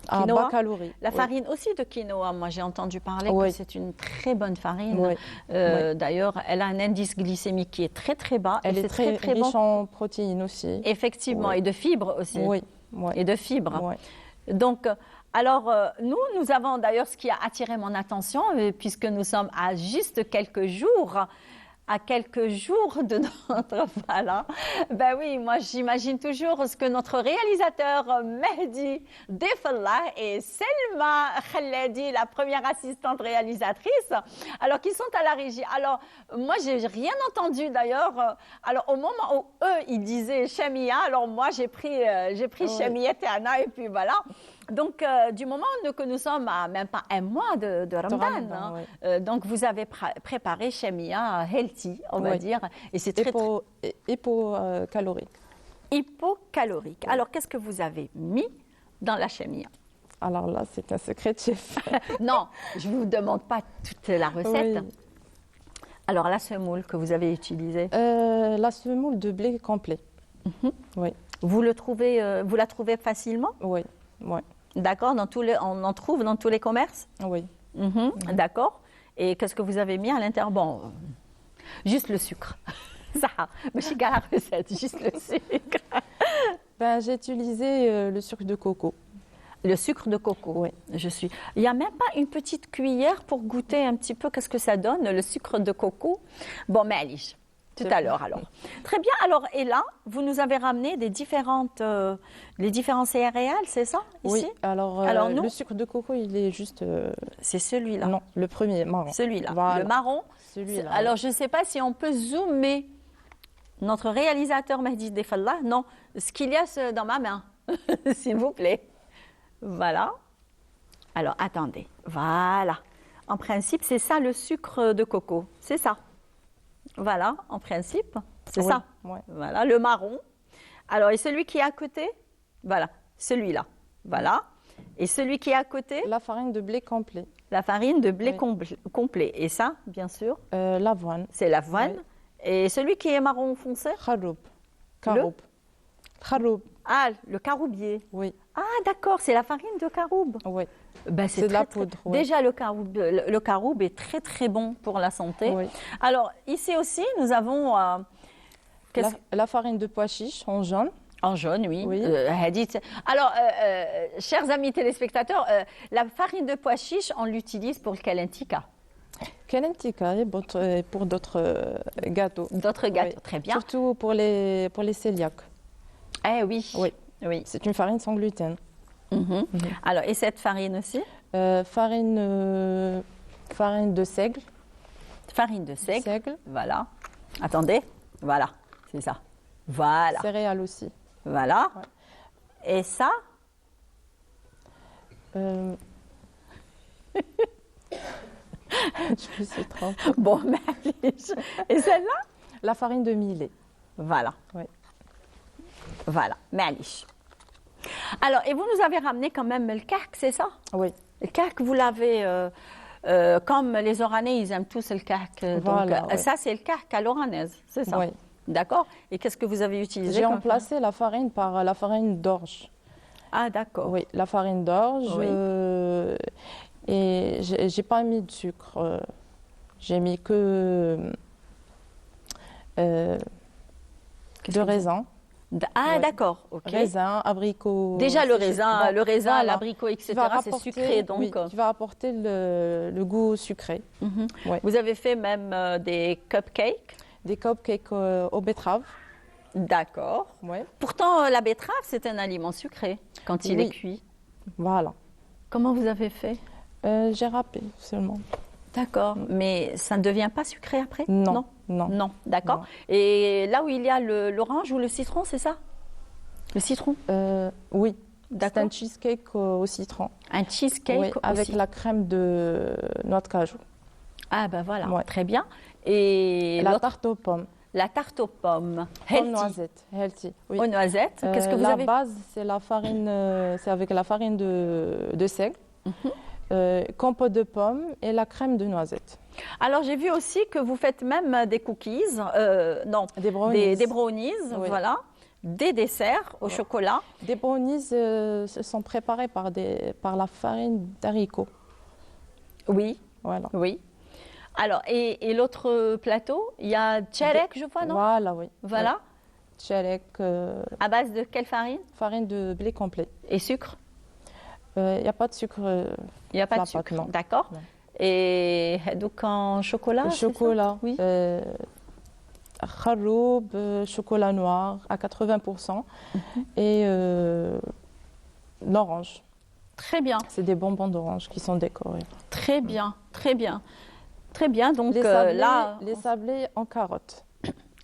à bas calories. La farine aussi de quinoa, moi j'ai entendu parler que c'est une très bonne farine. D'ailleurs, elle a un indice glycémique qui est très très bas. Elle est très riche en protéines aussi. Effectivement, et de fibres aussi. Oui. Et de fibres. Donc, alors, nous avons d'ailleurs ce qui a attiré mon attention, puisque nous sommes à juste quelques jours de notre... Voilà. Ben oui, moi j'imagine toujours ce que notre réalisateur Mehdi Defallah et Selma Khaledi, la première assistante réalisatrice, alors qui sont à la régie. Alors, moi j'ai rien entendu d'ailleurs. Alors, au moment où eux, ils disaient Chamia, alors moi j'ai pris Chamia Tana et puis voilà. Donc, du moment que nous sommes à même pas un mois de Ramadan, donc vous avez préparé Chamia healthy, on va dire, et c'est très hypocalorique. Hypocalorique. Alors, qu'est-ce que vous avez mis dans la Chamia? Alors là, c'est un secret de chef. Non, je ne vous demande pas toute la recette. Oui. Alors, la semoule que vous avez utilisée? La semoule de blé complet. Oui. Vous la trouvez facilement? Oui. Oui. D'accord, on en trouve dans tous les commerces? Oui. D'accord. Et qu'est-ce que vous avez mis à l'intérieur? Bon, juste le sucre. Ça, mais je suis la recette, juste le sucre. J'ai utilisé le sucre de coco. Le sucre de coco? Oui. Il n'y a même pas une petite cuillère pour goûter un petit peu qu'est-ce que ça donne, le sucre de coco? Bon, mais allez, tout à l'heure alors. Très bien, alors, et là, vous nous avez ramené les différents céréales, c'est ça, ici? Oui, alors le sucre de coco, il est juste... C'est celui-là? Non, le premier, marron. Celui-là, voilà. le marron. Celui-là. Alors, je ne sais pas si on peut zoomer Notre réalisateur Mehdi Defallah, non, ce qu'il y a dans ma main, s'il vous plaît. Voilà. Alors, attendez. Voilà. En principe, c'est ça le sucre de coco. C'est ça. Voilà, en principe, c'est Oui, ça. ouais. Voilà, le marron. Alors, et celui qui est à côté? Voilà, celui-là. Voilà. Et celui qui est à côté? La farine de blé complet. La farine de blé Oui. complet. Et ça, bien sûr, L'avoine. c'est l'avoine. Oui. Et celui qui est marron foncé? Kharoub. Kharoub. Kharoub. Ah, le caroubier. Oui. Ah, d'accord, c'est la farine de caroube. Oui. Ben, C'est de la poudre, oui. Déjà, le caroube est très, très bon pour la santé. Oui. Alors, ici aussi, nous avons... La farine de pois chiche en jaune. En jaune, oui. Oui. Hadith. Alors, chers amis téléspectateurs, la farine de pois chiche, on l'utilise pour le kalentika. Kalentika et pour d'autres gâteaux. D'autres gâteaux, Oui. très bien. Surtout pour les cœliaques. Eh oui. Oui. Oui. C'est une farine sans gluten. Alors, et cette farine aussi? Farine de seigle. Farine de seigle. Voilà. Attendez. Voilà, c'est ça. Voilà. Céréales aussi. Voilà. Ouais. Et ça? Je me suis trompée. Bon, mais allez. Et celle-là? La farine de millet. Voilà. Oui. Voilà, malish. Alors, et vous nous avez ramené quand même le kak, c'est ça? Oui. Le kak, vous l'avez... comme les Oranais, ils aiment tous le kak. Voilà, donc, oui. ça, c'est le kak à l'oranaise, c'est ça? Oui. D'accord. Et qu'est-ce que vous avez utilisé? J'ai comme remplacé la farine par la farine d'orge. Ah, d'accord. Oui, la farine d'orge. Oui. Et j'ai pas mis de sucre. J'ai mis que de raisin. Ah, Ouais. d'accord. Ok. Raisin, abricot. Déjà, le raisin, Voilà. l'abricot, etc., Qui va c'est apporter- sucré. Donc, oui, qui va apporter le goût sucré. Ouais. vous avez fait même des cupcakes. Des cupcakes aux betteraves. D'accord. Ouais. Pourtant, la betterave, c'est un aliment sucré quand il Oui. est cuit. Voilà. Comment vous avez fait? J'ai râpé seulement. D'accord. Mais ça ne devient pas sucré après? Non. Non. Non, d'accord. Non. Et là où il y a l'orange ou le citron, c'est ça? Le citron? Oui. C'est D'accord. un cheesecake au citron. Un cheesecake Oui, avec aussi. la crème de noix de cajou. Ah ben voilà, Ouais. très bien. Et La l'autre, tarte aux pommes. la tarte aux pommes. Aux Healthy. noisettes. Healthy. Oui. Aux noisettes. Qu'est-ce que vous la avez? base, c'est la farine, c'est avec la farine de seigle, compote de pommes et la crème de noisette. Alors j'ai vu aussi que vous faites même des cookies, non, Des brownies. des brownies, Oui. voilà, des desserts au chocolat. Des brownies sont préparés par la farine d'haricot. Oui, Voilà. oui. Alors et l'autre plateau, il y a tcherek, je vois, non? Voilà, oui. Voilà. Tcherek, À base de quelle farine? farine de blé complet. Et sucre? Il n'y a pas de sucre. Il n'y a pas de la sucre, pâte, non. d'accord. Non. Et donc en chocolat? Le c'est ça? chocolat. Oui. Kharoub, chocolat noir à 80% et l'orange. Très bien, C'est des bonbons d'orange qui sont décorés. très bien, très bien. Très bien, donc Les sablés, là... les sablés en carotte.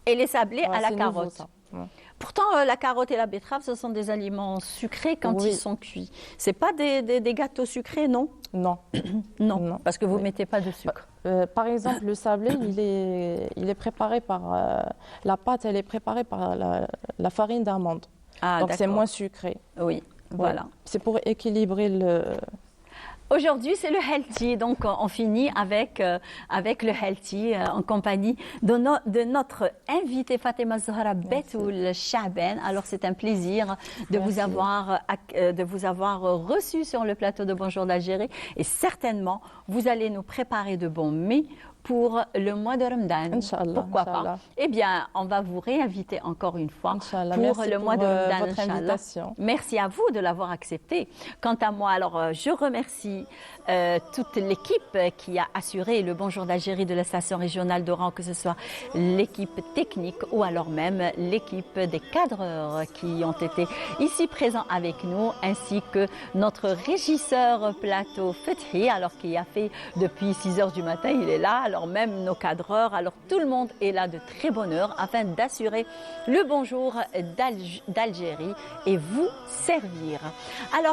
Et les sablés Ouais, à la c'est nouveau, carotte. ça. Ouais. Pourtant, la carotte et la betterave, ce sont des aliments sucrés quand Oui. ils sont cuits. C'est pas des gâteaux sucrés, non? Non. Non, Non. parce que vous Oui. mettez pas de sucre. Par exemple, le sablé, il est préparé par la pâte, elle est préparée par la farine d'amande. Ah, Donc c'est d'accord. moins sucré. Oui, voilà. C'est pour équilibrer le. Aujourd'hui, c'est le healthy, donc on finit avec le healthy en compagnie de notre invitée Fatima Zahra Betoul Chaben. Alors c'est un plaisir de vous avoir reçu sur le plateau de Bonjour d'Algérie et certainement vous allez nous préparer de bons mets pour le mois de Ramadan. Inch'Allah, Pourquoi pas? Inch'Allah. Eh bien, on va vous réinviter encore une fois Inch'Allah. pour Merci le mois de pour, Ramadan. votre Inch'Allah. invitation. Merci à vous de l'avoir accepté. Quant à moi, alors je remercie toute l'équipe qui a assuré le Bonjour d'Algérie de la station régionale d'Oran, que ce soit l'équipe technique ou alors même l'équipe des cadreurs qui ont été ici présents avec nous, ainsi que notre régisseur plateau Fethi, alors qui a fait depuis 6 heures du matin, il est là. alors même nos cadreurs. Alors tout le monde est là de très bonne heure afin d'assurer le bonjour d'Algérie et vous servir. Alors